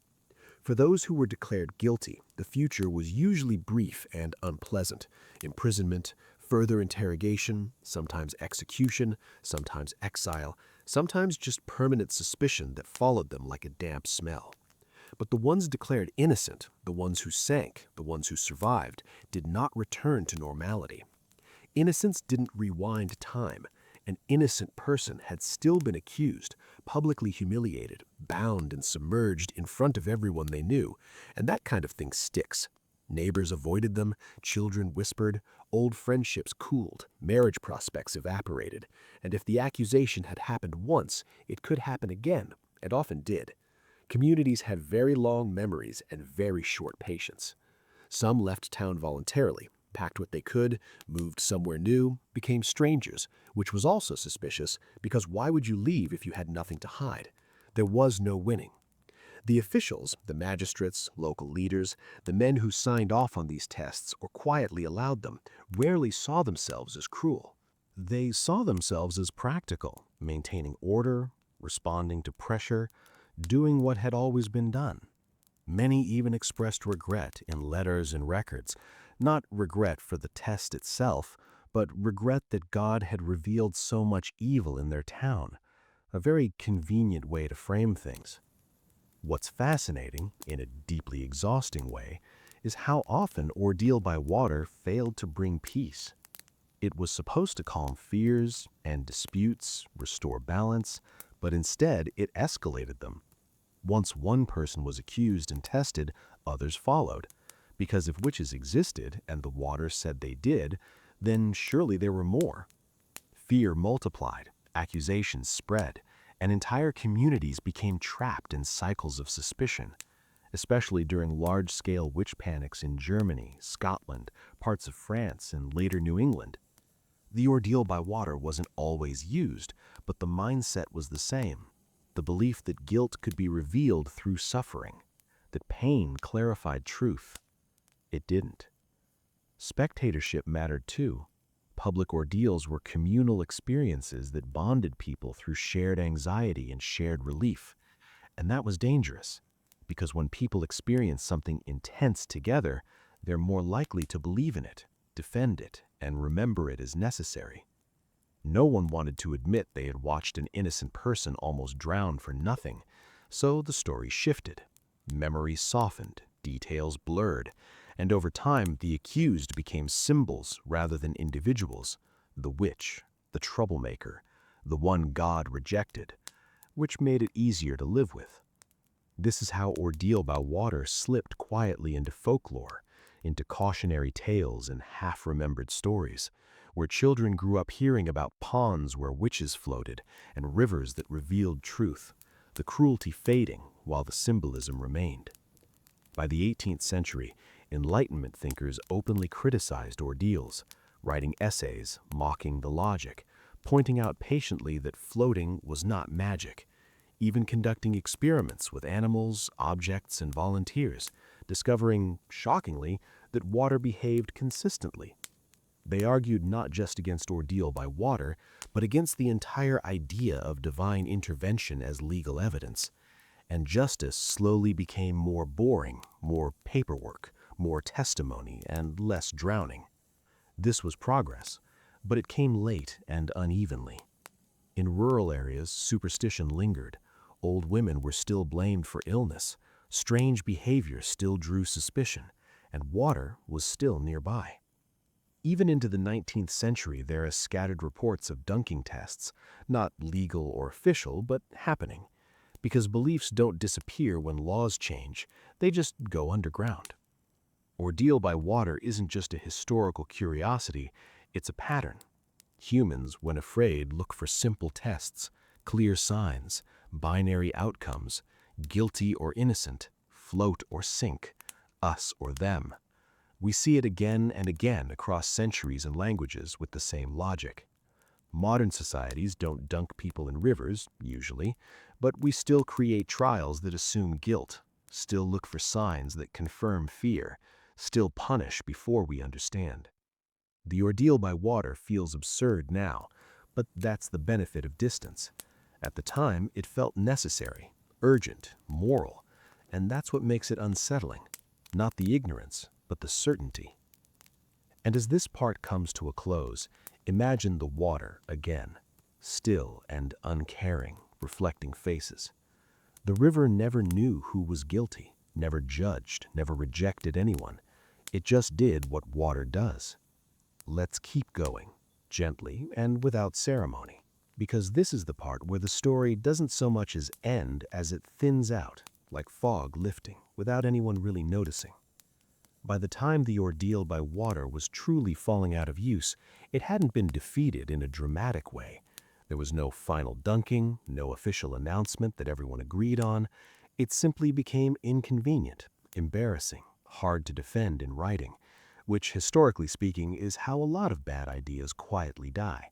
For those who were declared guilty, the future was usually brief and unpleasant. Imprisonment, further interrogation, sometimes execution, sometimes exile, sometimes just permanent suspicion that followed them like a damp smell. But the ones declared innocent, the ones who sank, the ones who survived, did not return to normality. Innocence didn't rewind time. An innocent person had still been accused, publicly humiliated, bound and submerged in front of everyone they knew, and that kind of thing sticks. Neighbors avoided them, children whispered, old friendships cooled, marriage prospects evaporated, and if the accusation had happened once, it could happen again, and often did. Communities had very long memories and very short patience. Some left town voluntarily, packed what they could, moved somewhere new, became strangers, which was also suspicious because why would you leave if you had nothing to hide? There was no winning. The officials, the magistrates, local leaders, the men who signed off on these tests or quietly allowed them, rarely saw themselves as cruel. They saw themselves as practical, maintaining order, responding to pressure, doing what had always been done. Many even expressed regret in letters and records, not regret for the test itself, but regret that God had revealed so much evil in their town, a very convenient way to frame things. What's fascinating, in a deeply exhausting way, is how often ordeal by water failed to bring peace. It was supposed to calm fears and disputes, restore balance, but instead it escalated them. Once one person was accused and tested, others followed, because if witches existed and the water said they did, then surely there were more. Fear multiplied, accusations spread, and entire communities became trapped in cycles of suspicion, especially during large-scale witch panics in Germany, Scotland, parts of France, and later New England. The ordeal by water wasn't always used, but the mindset was the same. The belief that guilt could be revealed through suffering, that pain clarified truth. It didn't. Spectatorship mattered too. Public ordeals were communal experiences that bonded people through shared anxiety and shared relief. And that was dangerous, because when people experience something intense together, they're more likely to believe in it, defend it, and remember it as necessary. No one wanted to admit they had watched an innocent person almost drown for nothing, so the story shifted. Memories softened, details blurred, and over time the accused became symbols rather than individuals. The witch, the troublemaker, the one God rejected, which made it easier to live with. This is how ordeal by water slipped quietly into folklore, into cautionary tales and half-remembered stories, where children grew up hearing about ponds where witches floated and rivers that revealed truth, the cruelty fading while the symbolism remained. By the 18th century, Enlightenment thinkers openly criticized ordeals, writing essays mocking the logic, pointing out patiently that floating was not magic, even conducting experiments with animals, objects, and volunteers, discovering, shockingly, that water behaved consistently. They argued not just against ordeal by water, but against the entire idea of divine intervention as legal evidence. And justice slowly became more boring, more paperwork, more testimony, and less drowning. This was progress, but it came late and unevenly. In rural areas, superstition lingered. Old women were still blamed for illness, strange behavior still drew suspicion, and water was still nearby. Even into the 19th century, there are scattered reports of dunking tests, not legal or official, but happening, because beliefs don't disappear when laws change, they just go underground. Ordeal by water isn't just a historical curiosity, it's a pattern. Humans, when afraid, look for simple tests, clear signs, binary outcomes, guilty or innocent, float or sink, us or them. We see it again and again across centuries and languages with the same logic. Modern societies don't dunk people in rivers, usually, but we still create trials that assume guilt, still look for signs that confirm fear, still punish before we understand. The ordeal by water feels absurd now, but that's the benefit of distance. At the time, it felt necessary, urgent, moral, and that's what makes it unsettling, not the ignorance, but the certainty. And as this part comes to a close, imagine the water again, still and uncaring, reflecting faces. The river never knew who was guilty, never judged, never rejected anyone. It just did what water does. Let's keep going, gently and without ceremony, because this is the part where the story doesn't so much as end as it thins out, like fog lifting, without anyone really noticing. By the time the ordeal by water was truly falling out of use, it hadn't been defeated in a dramatic way. There was no final dunking, no official announcement that everyone agreed on. It simply became inconvenient, embarrassing, hard to defend in writing, which, historically speaking, is how a lot of bad ideas quietly die.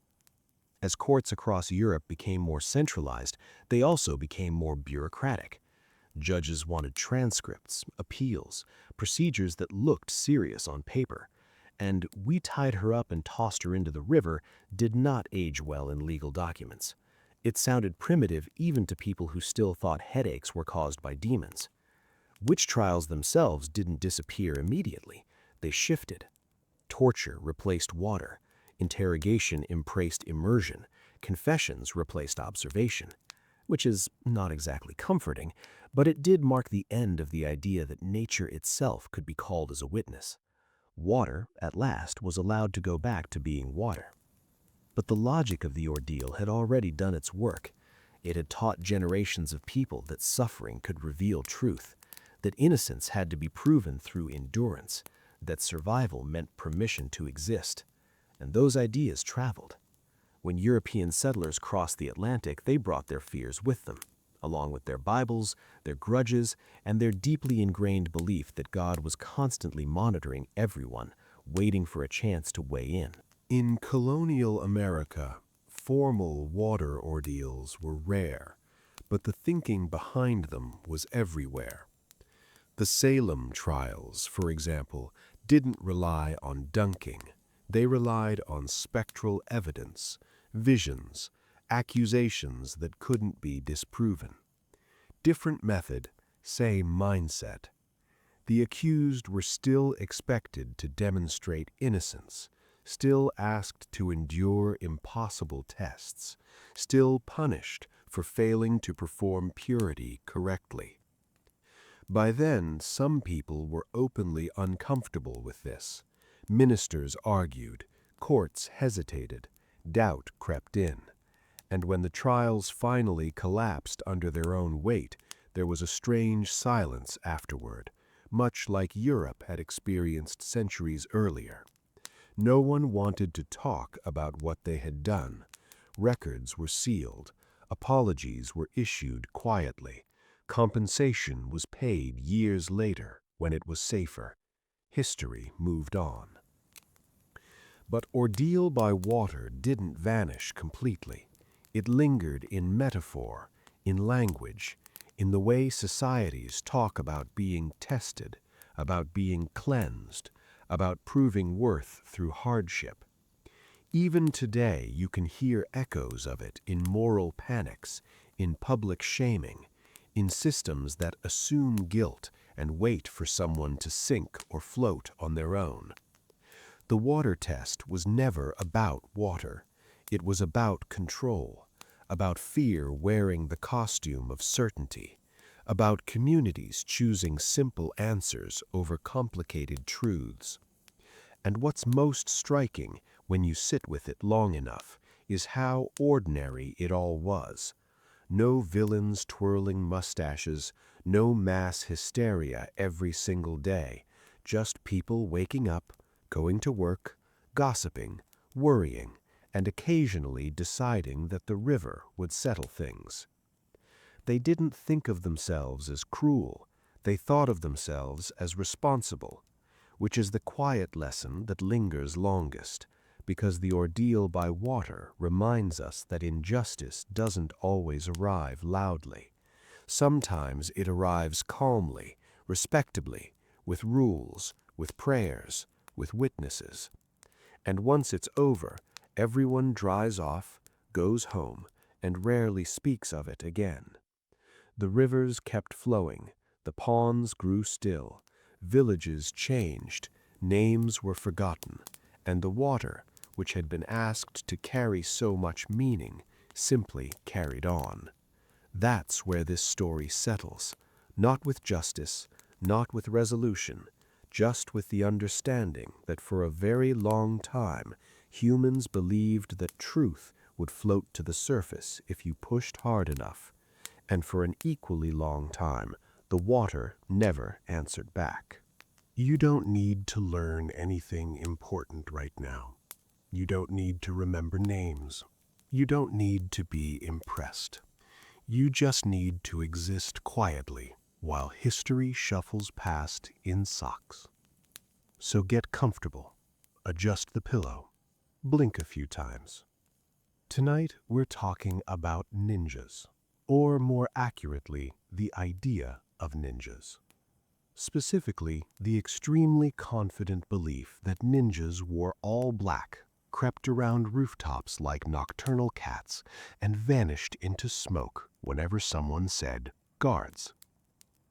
As courts across Europe became more centralized, they also became more bureaucratic. Judges wanted transcripts, appeals, procedures that looked serious on paper. And "we tied her up and tossed her into the river" did not age well in legal documents. It sounded primitive even to people who still thought headaches were caused by demons. Witch trials themselves didn't disappear immediately. They shifted. Torture replaced water. Interrogation embraced immersion. Confessions replaced observation. Which is not exactly comforting, but it did mark the end of the idea that nature itself could be called as a witness. Water, at last, was allowed to go back to being water. But the logic of the ordeal had already done its work. It had taught generations of people that suffering could reveal truth, that innocence had to be proven through endurance, that survival meant permission to exist. And those ideas traveled. When European settlers crossed the Atlantic, they brought their fears with them, along with their Bibles, their grudges, and their deeply ingrained belief that God was constantly monitoring everyone, waiting for a chance to weigh in. In colonial America, formal water ordeals were rare, but the thinking behind them was everywhere. The Salem trials, for example, didn't rely on dunking. They relied on spectral evidence, visions, accusations that couldn't be disproven. Different method, same mindset. The accused were still expected to demonstrate innocence, still asked to endure impossible tests, still punished for failing to perform purity correctly. By then, some people were openly uncomfortable with this. Ministers argued, courts hesitated, doubt crept in. And when the trials finally collapsed under their own weight, there was a strange silence afterward, much like Europe had experienced centuries earlier. No one wanted to talk about what they had done. Records were sealed. Apologies were issued quietly. Compensation was paid years later when it was safer. History moved on. But ordeal by water didn't vanish completely. It lingered in metaphor, in language, in the way societies talk about being tested, about being cleansed, about proving worth through hardship. Even today, you can hear echoes of it in moral panics, in public shaming, in systems that assume guilt and wait for someone to sink or float on their own. The water test was never about water. It was about control, about fear wearing the costume of certainty, about communities choosing simple answers over complicated truths. And what's most striking when you sit with it long enough is how ordinary it all was. No villains twirling mustaches, no mass hysteria every single day, just people waking up, going to work, gossiping, worrying, and occasionally deciding that the river would settle things. They didn't think of themselves as cruel. They thought of themselves as responsible, which is the quiet lesson that lingers longest, because the ordeal by water reminds us that injustice doesn't always arrive loudly. Sometimes it arrives calmly, respectably, with rules, with prayers, with witnesses. And once it's over, everyone dries off, goes home, and rarely speaks of it again. The rivers kept flowing, the ponds grew still, villages changed, names were forgotten, and the water, which had been asked to carry so much meaning, simply carried on. That's where this story settles, not with justice, not with resolution, just with the understanding that for a very long time humans believed that truth would float to the surface if you pushed hard enough, and for an equally long time the water never answered back. You don't need to learn anything important right now. You don't need to remember names. You don't need to be impressed. You just need to exist quietly while history shuffles past in socks. So get comfortable, adjust the pillow, blink a few times. Tonight we're talking about ninjas, or more accurately, the idea of ninjas. Specifically, the extremely confident belief that ninjas wore all black, crept around rooftops like nocturnal cats, and vanished into smoke whenever someone said, "Guards."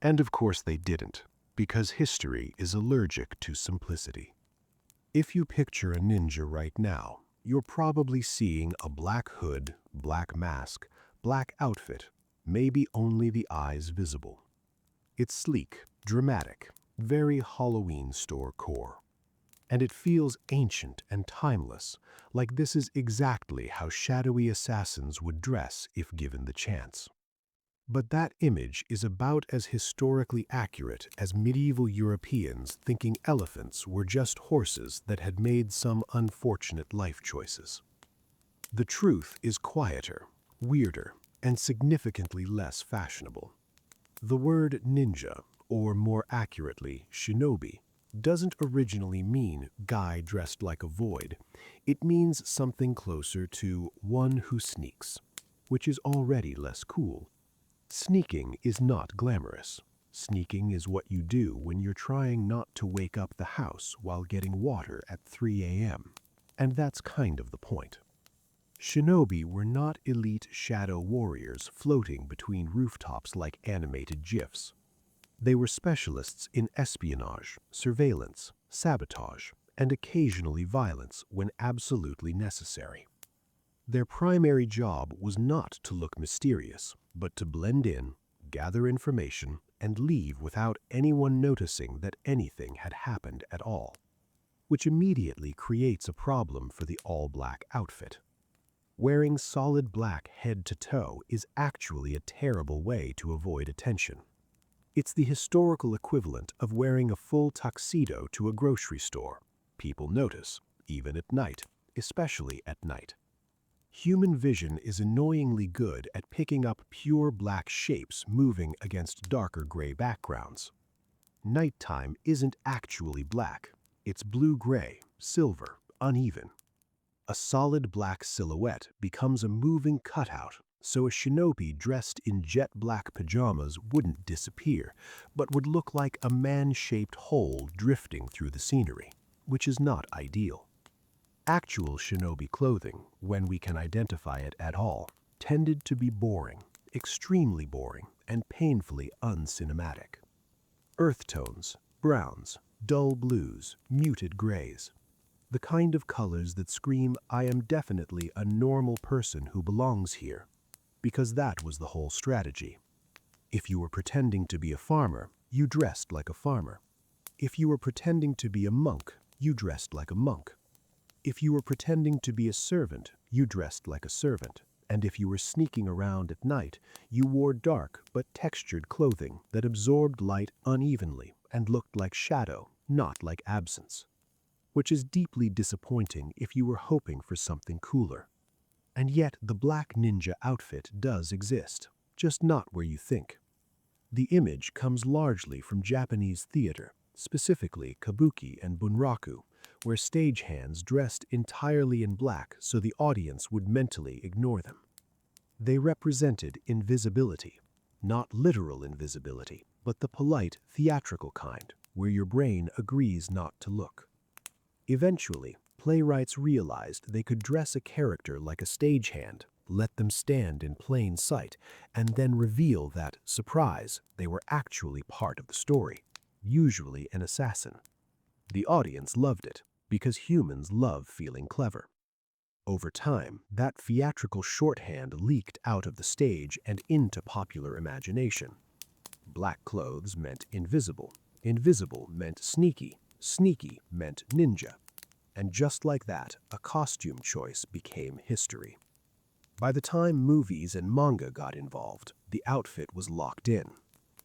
And of course they didn't, because history is allergic to simplicity. If you picture a ninja right now, you're probably seeing a black hood, black mask, black outfit, maybe only the eyes visible. It's sleek, dramatic, very Halloween store core. And it feels ancient and timeless, like this is exactly how shadowy assassins would dress if given the chance. But that image is about as historically accurate as medieval Europeans thinking elephants were just horses that had made some unfortunate life choices. The truth is quieter, weirder, and significantly less fashionable. The word ninja, or more accurately, shinobi, doesn't originally mean guy dressed like a void. It means something closer to one who sneaks, which is already less cool. Sneaking is not glamorous. Sneaking is what you do when you're trying not to wake up the house while getting water at 3 a.m. And that's kind of the point. Shinobi were not elite shadow warriors floating between rooftops like animated GIFs. They were specialists in espionage, surveillance, sabotage, and occasionally violence when absolutely necessary. Their primary job was not to look mysterious, but to blend in, gather information, and leave without anyone noticing that anything had happened at all, which immediately creates a problem for the all-black outfit. Wearing solid black head to toe is actually a terrible way to avoid attention. It's the historical equivalent of wearing a full tuxedo to a grocery store. People notice, even at night, especially at night. Human vision is annoyingly good at picking up pure black shapes moving against darker gray backgrounds. Nighttime isn't actually black. It's blue-gray, silver, uneven. A solid black silhouette becomes a moving cutout, so a shinobi dressed in jet black pajamas wouldn't disappear, but would look like a man-shaped hole drifting through the scenery, which is not ideal. Actual shinobi clothing, when we can identify it at all, tended to be boring, extremely boring, and painfully uncinematic. Earth tones, browns, dull blues, muted grays. The kind of colors that scream, "I am definitely a normal person who belongs here," because that was the whole strategy. If you were pretending to be a farmer, you dressed like a farmer. If you were pretending to be a monk, you dressed like a monk. If you were pretending to be a servant, you dressed like a servant. And if you were sneaking around at night, you wore dark but textured clothing that absorbed light unevenly and looked like shadow, not like absence. Which is deeply disappointing if you were hoping for something cooler. And yet the black ninja outfit does exist, just not where you think. The image comes largely from Japanese theater, specifically kabuki and bunraku, where stagehands dressed entirely in black so the audience would mentally ignore them. They represented invisibility, not literal invisibility, but the polite, theatrical kind, where your brain agrees not to look. Eventually, playwrights realized they could dress a character like a stagehand, let them stand in plain sight, and then reveal that, surprise, they were actually part of the story, usually an assassin. The audience loved it, because humans love feeling clever. Over time, that theatrical shorthand leaked out of the stage and into popular imagination. Black clothes meant invisible. Invisible meant sneaky. Sneaky meant ninja. And just like that, a costume choice became history. By the time movies and manga got involved, the outfit was locked in.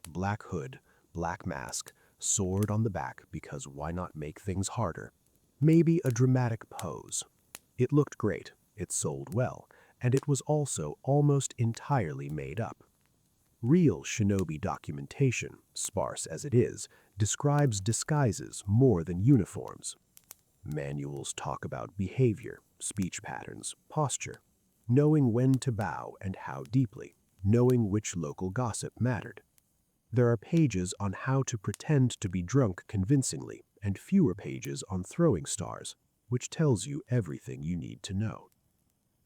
Black hood, black mask, sword on the back because why not make things harder? Maybe a dramatic pose. It looked great, it sold well, and it was also almost entirely made up. Real shinobi documentation, sparse as it is, describes disguises more than uniforms. Manuals talk about behavior, speech patterns, posture, knowing when to bow and how deeply, knowing which local gossip mattered. There are pages on how to pretend to be drunk convincingly and fewer pages on throwing stars, which tells you everything you need to know.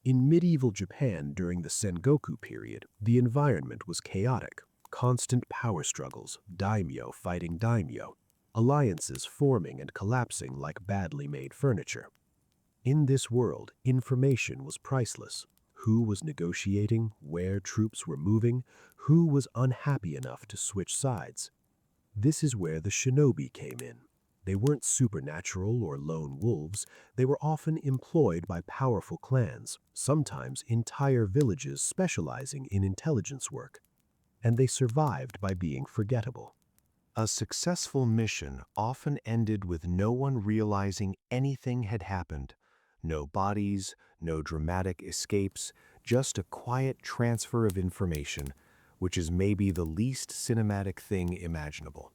In medieval Japan during the Sengoku period, the environment was chaotic. Constant power struggles, daimyo fighting daimyo, alliances forming and collapsing like badly made furniture. In this world, information was priceless. Who was negotiating, where troops were moving, who was unhappy enough to switch sides. This is where the shinobi came in. They weren't supernatural or lone wolves, they were often employed by powerful clans, sometimes entire villages specializing in intelligence work. And they survived by being forgettable. A successful mission often ended with no one realizing anything had happened. No bodies, no dramatic escapes, just a quiet transfer of information, which is maybe the least cinematic thing imaginable.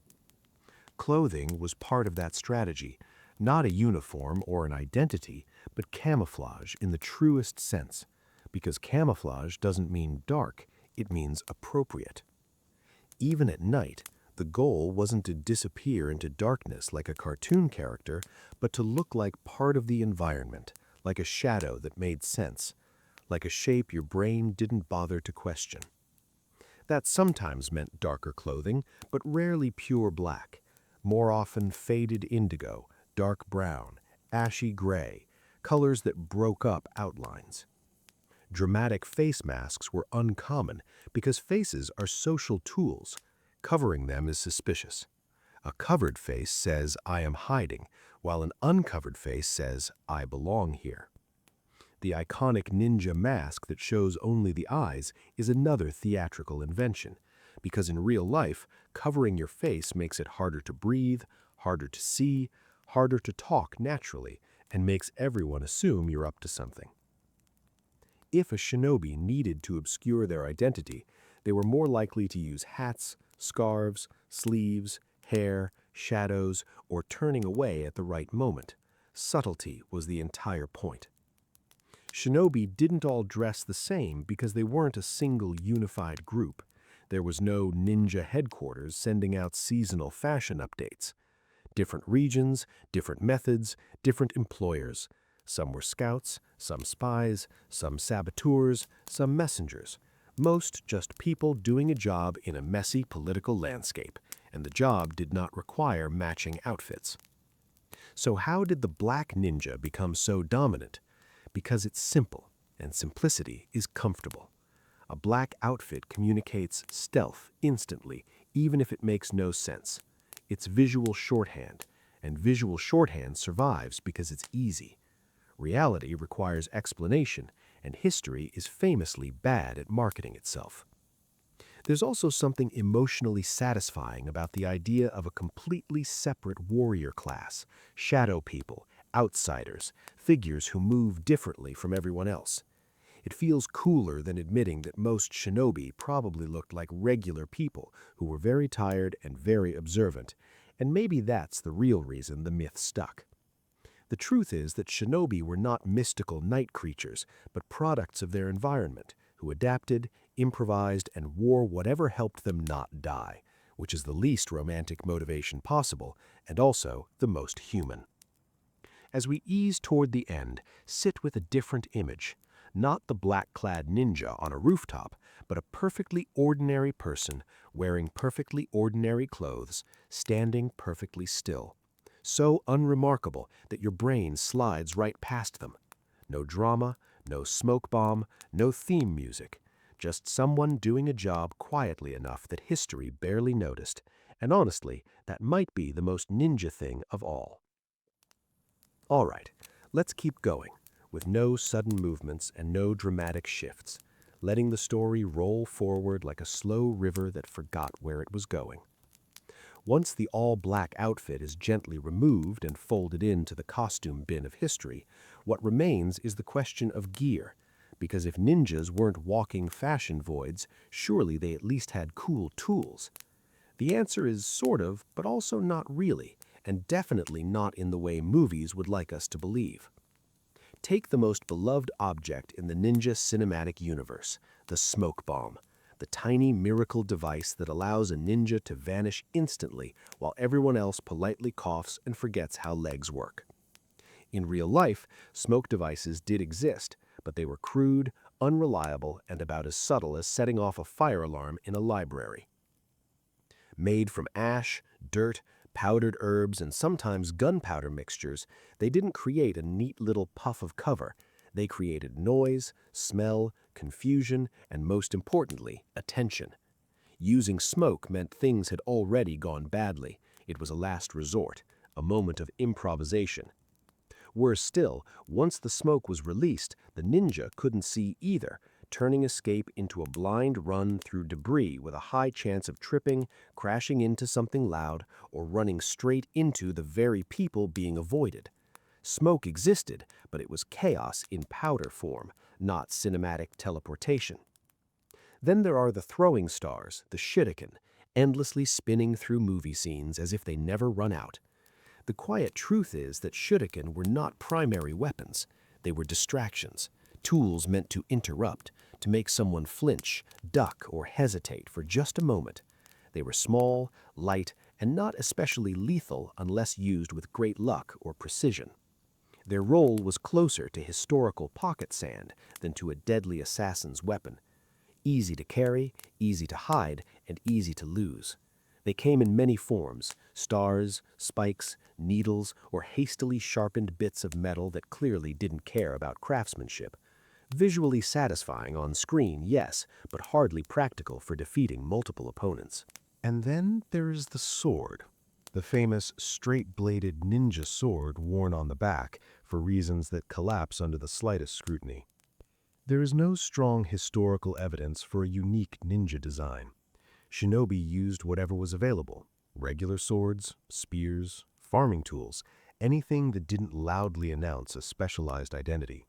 Clothing was part of that strategy, not a uniform or an identity, but camouflage in the truest sense, because camouflage doesn't mean dark, it means appropriate. Even at night, the goal wasn't to disappear into darkness like a cartoon character, but to look like part of the environment, like a shadow that made sense, like a shape your brain didn't bother to question. That sometimes meant darker clothing, but rarely pure black, more often faded indigo, dark brown, ashy gray, colors that broke up outlines. Dramatic face masks were uncommon because faces are social tools. Covering them is suspicious. A covered face says, "I am hiding," while an uncovered face says, "I belong here." The iconic ninja mask that shows only the eyes is another theatrical invention, because in real life, covering your face makes it harder to breathe, harder to see, harder to talk naturally, and makes everyone assume you're up to something. If a shinobi needed to obscure their identity, they were more likely to use hats, scarves, sleeves, hair, shadows, or turning away at the right moment. Subtlety was the entire point. Shinobi didn't all dress the same because they weren't a single unified group. There was no ninja headquarters sending out seasonal fashion updates. Different regions, different methods, different employers. Some were scouts, some spies, some saboteurs, some messengers. Most just people doing a job in a messy political landscape, and the job did not require matching outfits. So how did the black ninja become so dominant? Because it's simple, and simplicity is comfortable. A black outfit communicates stealth instantly, even if it makes no sense. It's visual shorthand, and visual shorthand survives because it's easy. Reality requires explanation, and history is famously bad at marketing itself. There's also something emotionally satisfying about the idea of a completely separate warrior class, shadow people, outsiders, figures who move differently from everyone else. It feels cooler than admitting that most shinobi probably looked like regular people who were very tired and very observant, and maybe that's the real reason the myth stuck. The truth is that shinobi were not mystical night creatures, but products of their environment, who adapted, improvised, and wore whatever helped them not die, which is the least romantic motivation possible, and also the most human. As we ease toward the end, sit with a different image. Not the black-clad ninja on a rooftop, but a perfectly ordinary person wearing perfectly ordinary clothes, standing perfectly still. So unremarkable that your brain slides right past them. No drama, no smoke bomb, no theme music. Just someone doing a job quietly enough that history barely noticed. And honestly, that might be the most ninja thing of all. All right, let's keep going, with no sudden movements and no dramatic shifts, letting the story roll forward like a slow river that forgot where it was going. Once the all-black outfit is gently removed and folded into the costume bin of history, what remains is the question of gear, because if ninjas weren't walking fashion voids, surely they at least had cool tools. The answer is sort of, but also not really, and definitely not in the way movies would like us to believe. Take the most beloved object in the ninja cinematic universe, the smoke bomb, the tiny miracle device that allows a ninja to vanish instantly while everyone else politely coughs and forgets how legs work. In real life, smoke devices did exist, but they were crude, unreliable, and about as subtle as setting off a fire alarm in a library. Made from ash, dirt, powdered herbs, and sometimes gunpowder mixtures, they didn't create a neat little puff of cover. They created noise, smell, confusion, and most importantly, attention. Using smoke meant things had already gone badly. It was a last resort, a moment of improvisation. Worse still, once the smoke was released, the ninja couldn't see either, turning escape into a blind run through debris with a high chance of tripping, crashing into something loud, or running straight into the very people being avoided. Smoke existed, but it was chaos in powder form, not cinematic teleportation. Then there are the throwing stars, the shuriken, endlessly spinning through movie scenes as if they never run out. The quiet truth is that shuriken were not primary weapons. They were distractions, tools meant to interrupt, to make someone flinch, duck, or hesitate for just a moment. They were small, light, and not especially lethal unless used with great luck or precision. Their role was closer to historical pocket sand than to a deadly assassin's weapon. Easy to carry, easy to hide, and easy to lose. They came in many forms: stars, spikes, needles, or hastily sharpened bits of metal that clearly didn't care about craftsmanship. Visually satisfying on screen, yes, but hardly practical for defeating multiple opponents. And then there is the sword, the famous straight-bladed ninja sword worn on the back for reasons that collapse under the slightest scrutiny. There is no strong historical evidence for a unique ninja design. Shinobi used whatever was available: regular swords, spears, farming tools, anything that didn't loudly announce a specialized identity.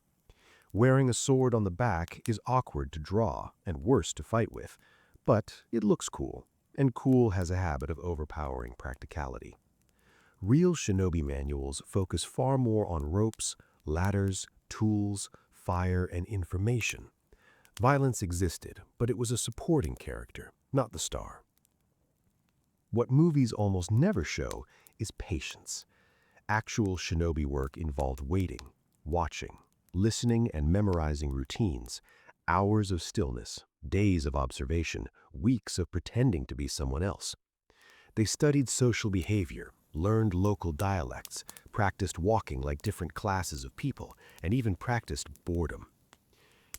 Wearing a sword on the back is awkward to draw and worse to fight with, but it looks cool, and cool has a habit of overpowering practicality. Real shinobi manuals focus far more on ropes, ladders, tools, fire, and information. Violence existed, but it was a supporting character, not the star. What movies almost never show is patience. Actual shinobi work involved waiting, watching, listening, and memorizing routines, hours of stillness, days of observation, weeks of pretending to be someone else. They studied social behavior, learned local dialects, practiced walking like different classes of people, and even practiced boredom.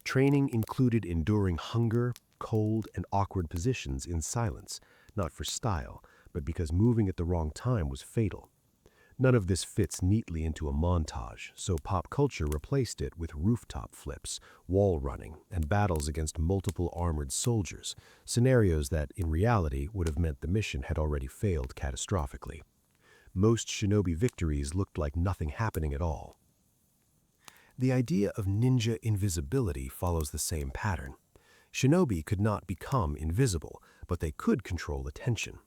Training included enduring hunger, cold, and awkward positions in silence, not for style, but because moving at the wrong time was fatal. None of this fits neatly into a montage, so pop culture replaced it with rooftop flips, wall running, and battles against multiple armored soldiers, scenarios that, in reality, would have meant the mission had already failed catastrophically. Most shinobi victories looked like nothing happening at all. The idea of ninja invisibility follows the same pattern. Shinobi could not become invisible, but they could control attention.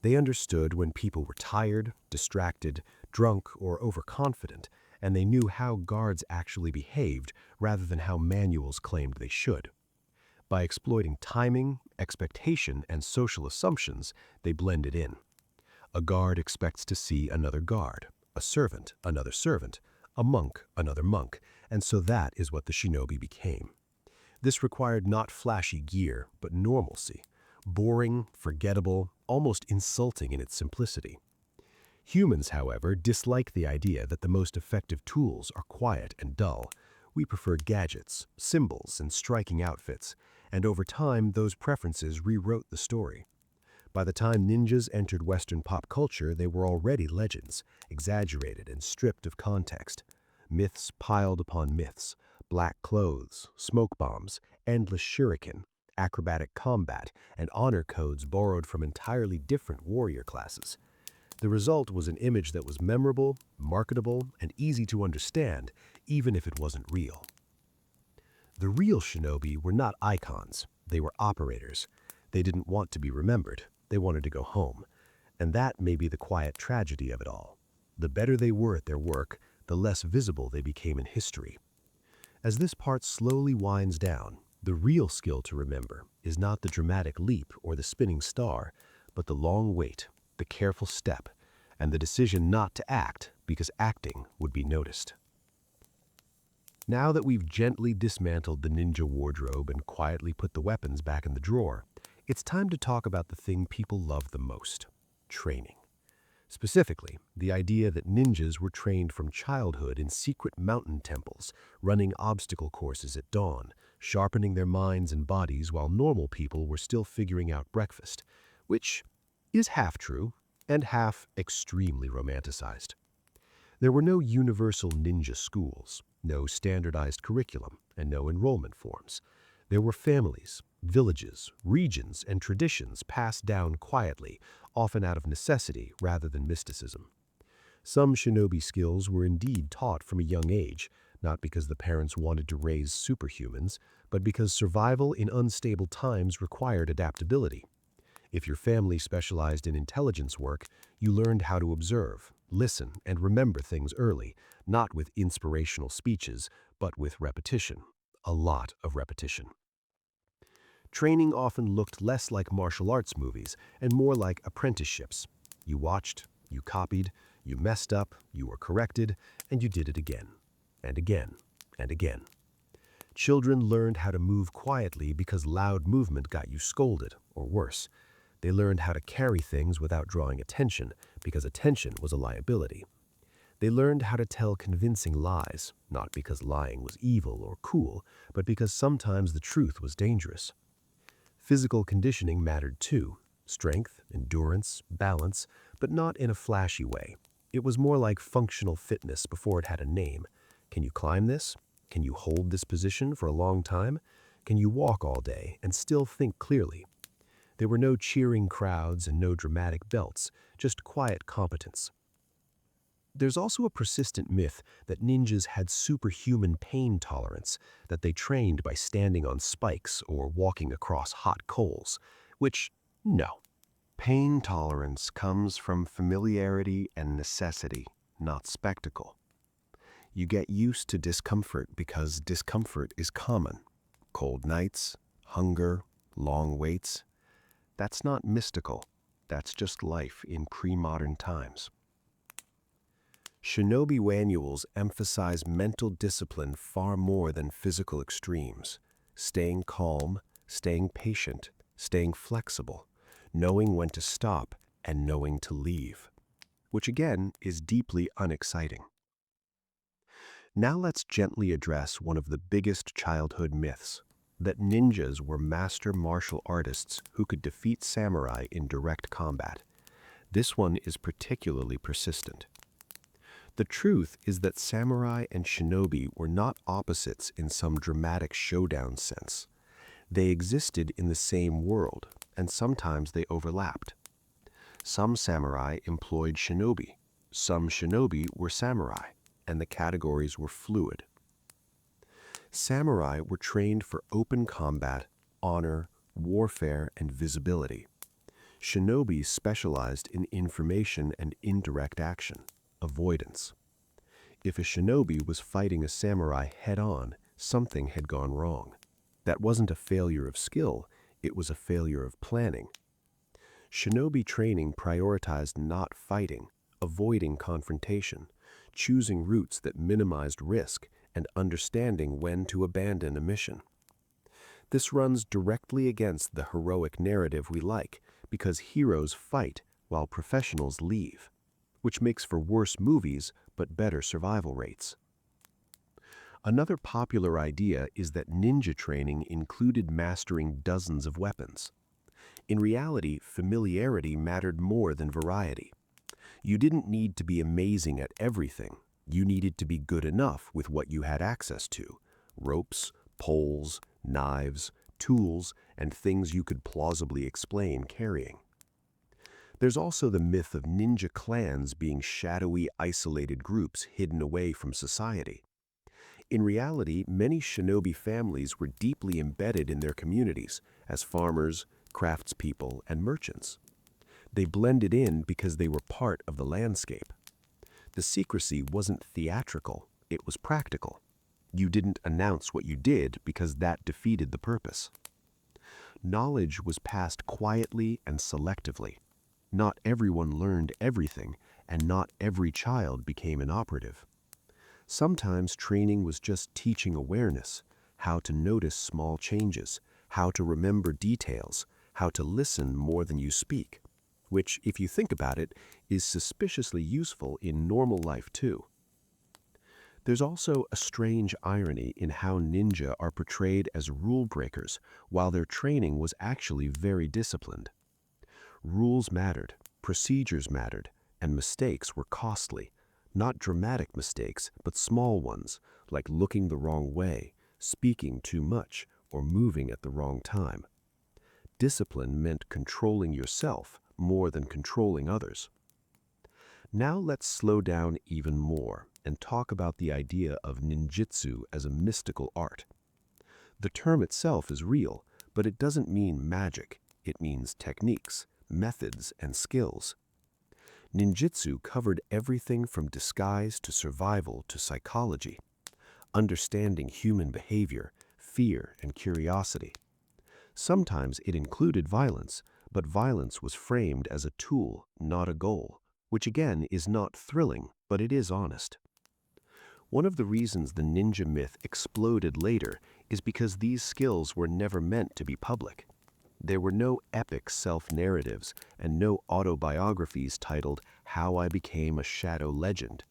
They understood when people were tired, distracted, drunk, or overconfident, and they knew how guards actually behaved rather than how manuals claimed they should. By exploiting timing, expectation, and social assumptions, they blended in. A guard expects to see another guard, a servant another servant, a monk another monk, and so that is what the shinobi became. This required not flashy gear, but normalcy. Boring, forgettable, almost insulting in its simplicity. Humans, however, dislike the idea that the most effective tools are quiet and dull. We prefer gadgets, symbols, and striking outfits, and over time those preferences rewrote the story. By the time ninjas entered Western pop culture, they were already legends, exaggerated and stripped of context. Myths piled upon myths, black clothes, smoke bombs, endless shuriken, acrobatic combat, and honor codes borrowed from entirely different warrior classes. The result was an image that was memorable, marketable, and easy to understand, even if it wasn't real. The real shinobi were not icons, they were operators. They didn't want to be remembered, they wanted to go home. And that may be the quiet tragedy of it all. The better they were at their work, the less visible they became in history. As this part slowly winds down, the real skill to remember is not the dramatic leap or the spinning star, but the long wait, the careful step, and the decision not to act because acting would be noticed. Now that we've gently dismantled the ninja wardrobe and quietly put the weapons back in the drawer, it's time to talk about the thing people love the most: training. Specifically, the idea that ninjas were trained from childhood in secret mountain temples, running obstacle courses at dawn, sharpening their minds and bodies while normal people were still figuring out breakfast, which is half true and half extremely romanticized. There were no universal ninja schools, no standardized curriculum, and no enrollment forms. There were families, villages, regions, and traditions passed down quietly, often out of necessity rather than mysticism. Some shinobi skills were indeed taught from a young age, not because the parents wanted to raise superhumans, but because survival in unstable times required adaptability. If your family specialized in intelligence work, you learned how to observe, listen, and remember things early, not with inspirational speeches, but with repetition. A lot of repetition. Training often looked less like martial arts movies and more like apprenticeships. You watched, you copied, you messed up, you were corrected, and you did it again, and again, and again. Children learned how to move quietly because loud movement got you scolded, or worse. They learned how to carry things without drawing attention because attention was a liability. They learned how to tell convincing lies, not because lying was evil or cool, but because sometimes the truth was dangerous. Physical conditioning mattered too: strength, endurance, balance, but not in a flashy way. It was more like functional fitness before it had a name. Can you climb this? Can you hold this position for a long time? Can you walk all day and still think clearly? There were no cheering crowds and no dramatic belts, just quiet competence. There's also a persistent myth that ninjas had superhuman pain tolerance, that they trained by standing on spikes or walking across hot coals, which, no. Pain tolerance comes from familiarity and necessity, not spectacle. You get used to discomfort because discomfort is common. Cold nights, hunger, long waits. That's not mystical. That's just life in pre-modern times. Shinobi manuals emphasize mental discipline far more than physical extremes. Staying calm, staying patient, staying flexible, knowing when to stop and knowing to leave, which again is deeply unexciting. Now let's gently address one of the biggest childhood myths: that ninjas were master martial artists who could defeat samurai in direct combat. This one is particularly persistent. The truth is that samurai and shinobi were not opposites in some dramatic showdown sense. They existed in the same world, and sometimes they overlapped. Some samurai employed shinobi, some shinobi were samurai, and the categories were fluid. Samurai were trained for open combat, honor, warfare, and visibility. Shinobi specialized in information and indirect action, avoidance. If a shinobi was fighting a samurai head-on, something had gone wrong. That wasn't a failure of skill, it was a failure of planning. Shinobi training prioritized not fighting, avoiding confrontation, choosing routes that minimized risk, and understanding when to abandon a mission. This runs directly against the heroic narrative we like, because heroes fight while professionals leave, which makes for worse movies but better survival rates. Another popular idea is that ninja training included mastering dozens of weapons. In reality, familiarity mattered more than variety. You didn't need to be amazing at everything. You needed to be good enough with what you had access to: ropes, poles, knives, tools, and things you could plausibly explain carrying. There's also the myth of ninja clans being shadowy, isolated groups hidden away from society. In reality, many shinobi families were deeply embedded in their communities as farmers, craftspeople, and merchants. They blended in because they were part of the landscape. The secrecy wasn't theatrical, it was practical. You didn't announce what you did because that defeated the purpose. Knowledge was passed quietly and selectively. Not everyone learned everything, and not every child became an operative. Sometimes training was just teaching awareness, how to notice small changes, how to remember details, how to listen more than you speak, which, if you think about it, is suspiciously useful in normal life too. There's also a strange irony in how ninja are portrayed as rule breakers while their training was actually very disciplined. Rules mattered, procedures mattered, and mistakes were costly. Not dramatic mistakes, but small ones, like looking the wrong way, speaking too much, or moving at the wrong time. Discipline meant controlling yourself more than controlling others. Now let's slow down even more and talk about the idea of ninjutsu as a mystical art. The term itself is real, but it doesn't mean magic. It means techniques, methods, and skills. Ninjutsu covered everything from disguise to survival to psychology, understanding human behavior, fear, and curiosity. Sometimes it included violence, but violence was framed as a tool, not a goal, which again is not thrilling, but it is honest. One of the reasons the ninja myth exploded later is because these skills were never meant to be public. There were no epic self-narratives and no autobiographies titled "How I Became a Shadow Legend."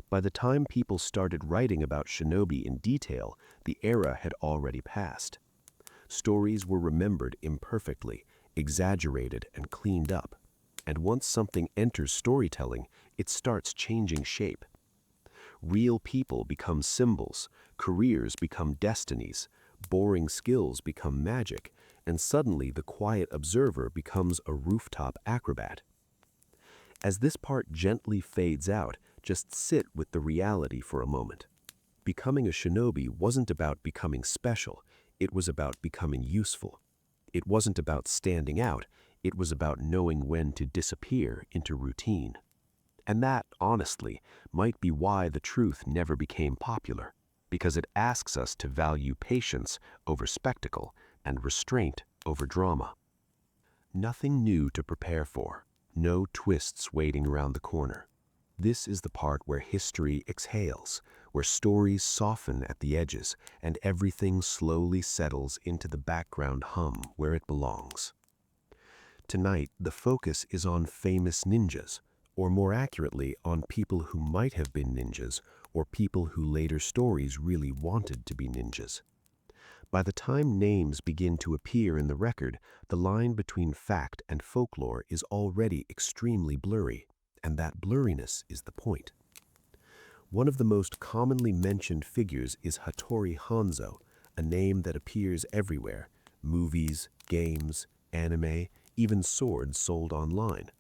By the time people started writing about shinobi in detail, the era had already passed. Stories were remembered imperfectly, exaggerated, and cleaned up. And once something enters storytelling, it starts changing shape. Real people become symbols, careers become destinies, boring skills become magic, and suddenly the quiet observer becomes a rooftop acrobat. As this part gently fades out, just sit with the reality for a moment. Becoming a shinobi wasn't about becoming special, it was about becoming useful. It wasn't about standing out, it was about knowing when to disappear into routine. And that, honestly, might be why the truth never became popular, because it asks us to value patience over spectacle and restraint over drama. Nothing new to prepare for, no twists waiting around the corner. This is the part where history exhales, where stories soften at the edges, and everything slowly settles into the background hum where it belongs. Tonight, the focus is on famous ninjas, or more accurately, on people who might have been ninjas, or people who later stories really wanted to be ninjas. By the time names begin to appear in the record, the line between fact and folklore is already extremely blurry, and that blurriness is the point. One of the most commonly mentioned figures is Hattori Hanzo, a name that appears everywhere: movies, games, anime, even swords sold online.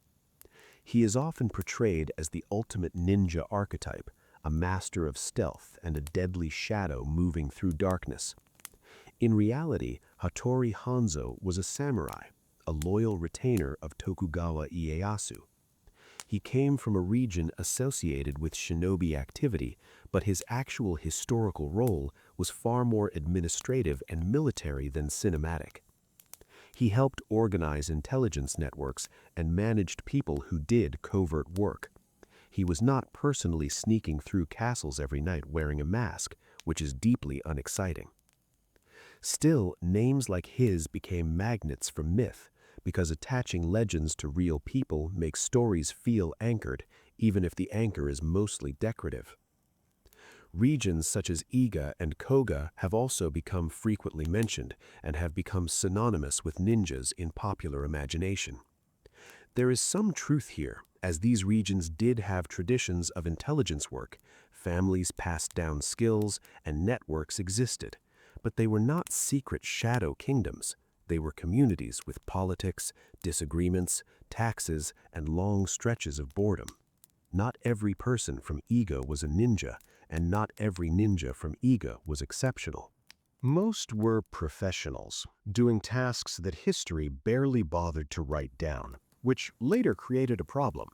He is often portrayed as the ultimate ninja archetype, a master of stealth and a deadly shadow moving through darkness. In reality, Hattori Hanzo was a samurai, a loyal retainer of Tokugawa Ieyasu. He came from a region associated with shinobi activity, but his actual historical role was far more administrative and military than cinematic. He helped organize intelligence networks and managed people who did covert work. He was not personally sneaking through castles every night wearing a mask, which is deeply unexciting. Still, names like his became magnets for myth, because attaching legends to real people makes stories feel anchored, even if the anchor is mostly decorative. Regions such as Iga and Koga have also become frequently mentioned and have become synonymous with ninjas in popular imagination. There is some truth here, as these regions did have traditions of intelligence work, families passed down skills, and networks existed. But they were not secret shadow kingdoms. They were communities with politics, disagreements, taxes, and long stretches of boredom. Not every person from Iga was a ninja, and not every ninja from Iga was exceptional. Most were professionals, doing tasks that history barely bothered to write down, which later created a problem.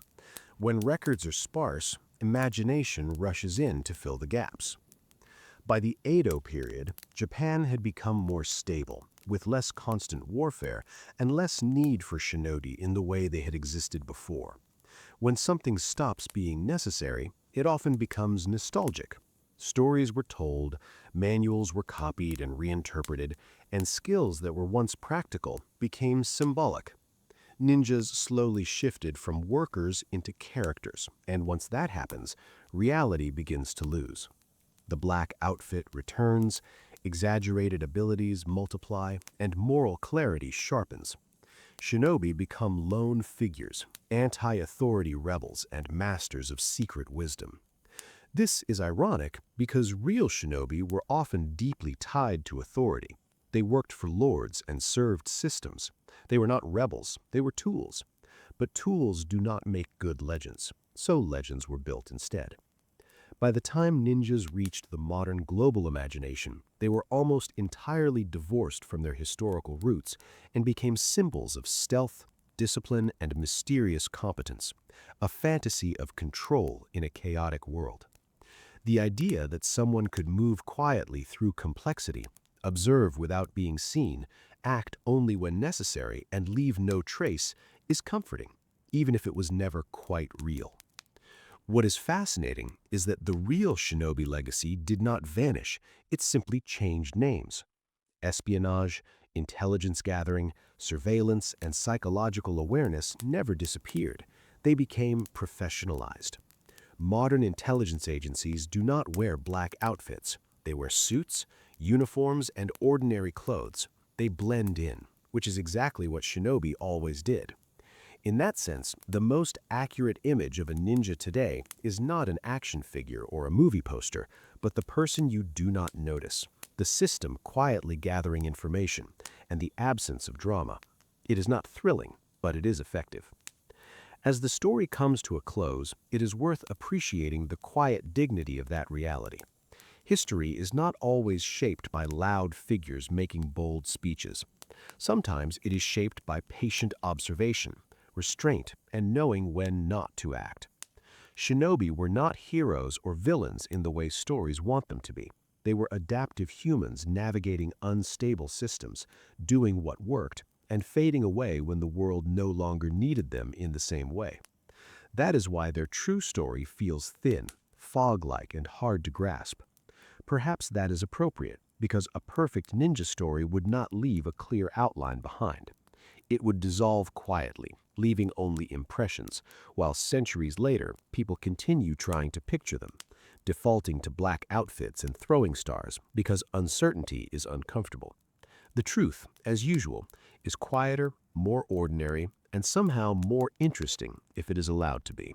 When records are sparse, imagination rushes in to fill the gaps. By the Edo period, Japan had become more stable, with less constant warfare and less need for shinobi in the way they had existed before. When something stops being necessary, it often becomes nostalgic. Stories were told, manuals were copied and reinterpreted, and skills that were once practical became symbolic. Ninjas slowly shifted from workers into characters, and once that happens, reality begins to lose. The black outfit returns, exaggerated abilities multiply, and moral clarity sharpens. Shinobi become lone figures, anti-authority rebels, and masters of secret wisdom. This is ironic because real shinobi were often deeply tied to authority. They worked for lords and served systems. They were not rebels, they were tools. But tools do not make good legends, so legends were built instead. By the time ninjas reached the modern global imagination, they were almost entirely divorced from their historical roots and became symbols of stealth, discipline, and mysterious competence, a fantasy of control in a chaotic world. The idea that someone could move quietly through complexity, observe without being seen, act only when necessary, and leave no trace is comforting, even if it was never quite real. What is fascinating is that the real shinobi legacy did not vanish, it simply changed names. Espionage, intelligence gathering, surveillance, and psychological awareness never disappeared. They became professionalized. Modern intelligence agencies do not wear black outfits. They wear suits, uniforms, and ordinary clothes. They blend in, which is exactly what shinobi always did. In that sense, the most accurate image of a ninja today is not an action figure or a movie poster, but the person you do not notice, the system quietly gathering information, and the absence of drama. It is not thrilling, but it is effective. As the story comes to a close, it is worth appreciating the quiet dignity of that reality. History is not always shaped by loud figures making bold speeches. Sometimes it is shaped by patient observation, restraint, and knowing when not to act. Shinobi were not heroes or villains in the way stories want them to be. They were adaptive humans navigating unstable systems, doing what worked, and fading away when the world no longer needed them in the same way. That is why their true story feels thin, fog-like, and hard to grasp. Perhaps that is appropriate, because a perfect ninja story would not leave a clear outline behind. It would dissolve quietly, leaving only impressions, while centuries later, people continue trying to picture them, defaulting to black outfits and throwing stars because uncertainty is uncomfortable. The truth, as usual, is quieter, more ordinary, and somehow more interesting if it is allowed to be.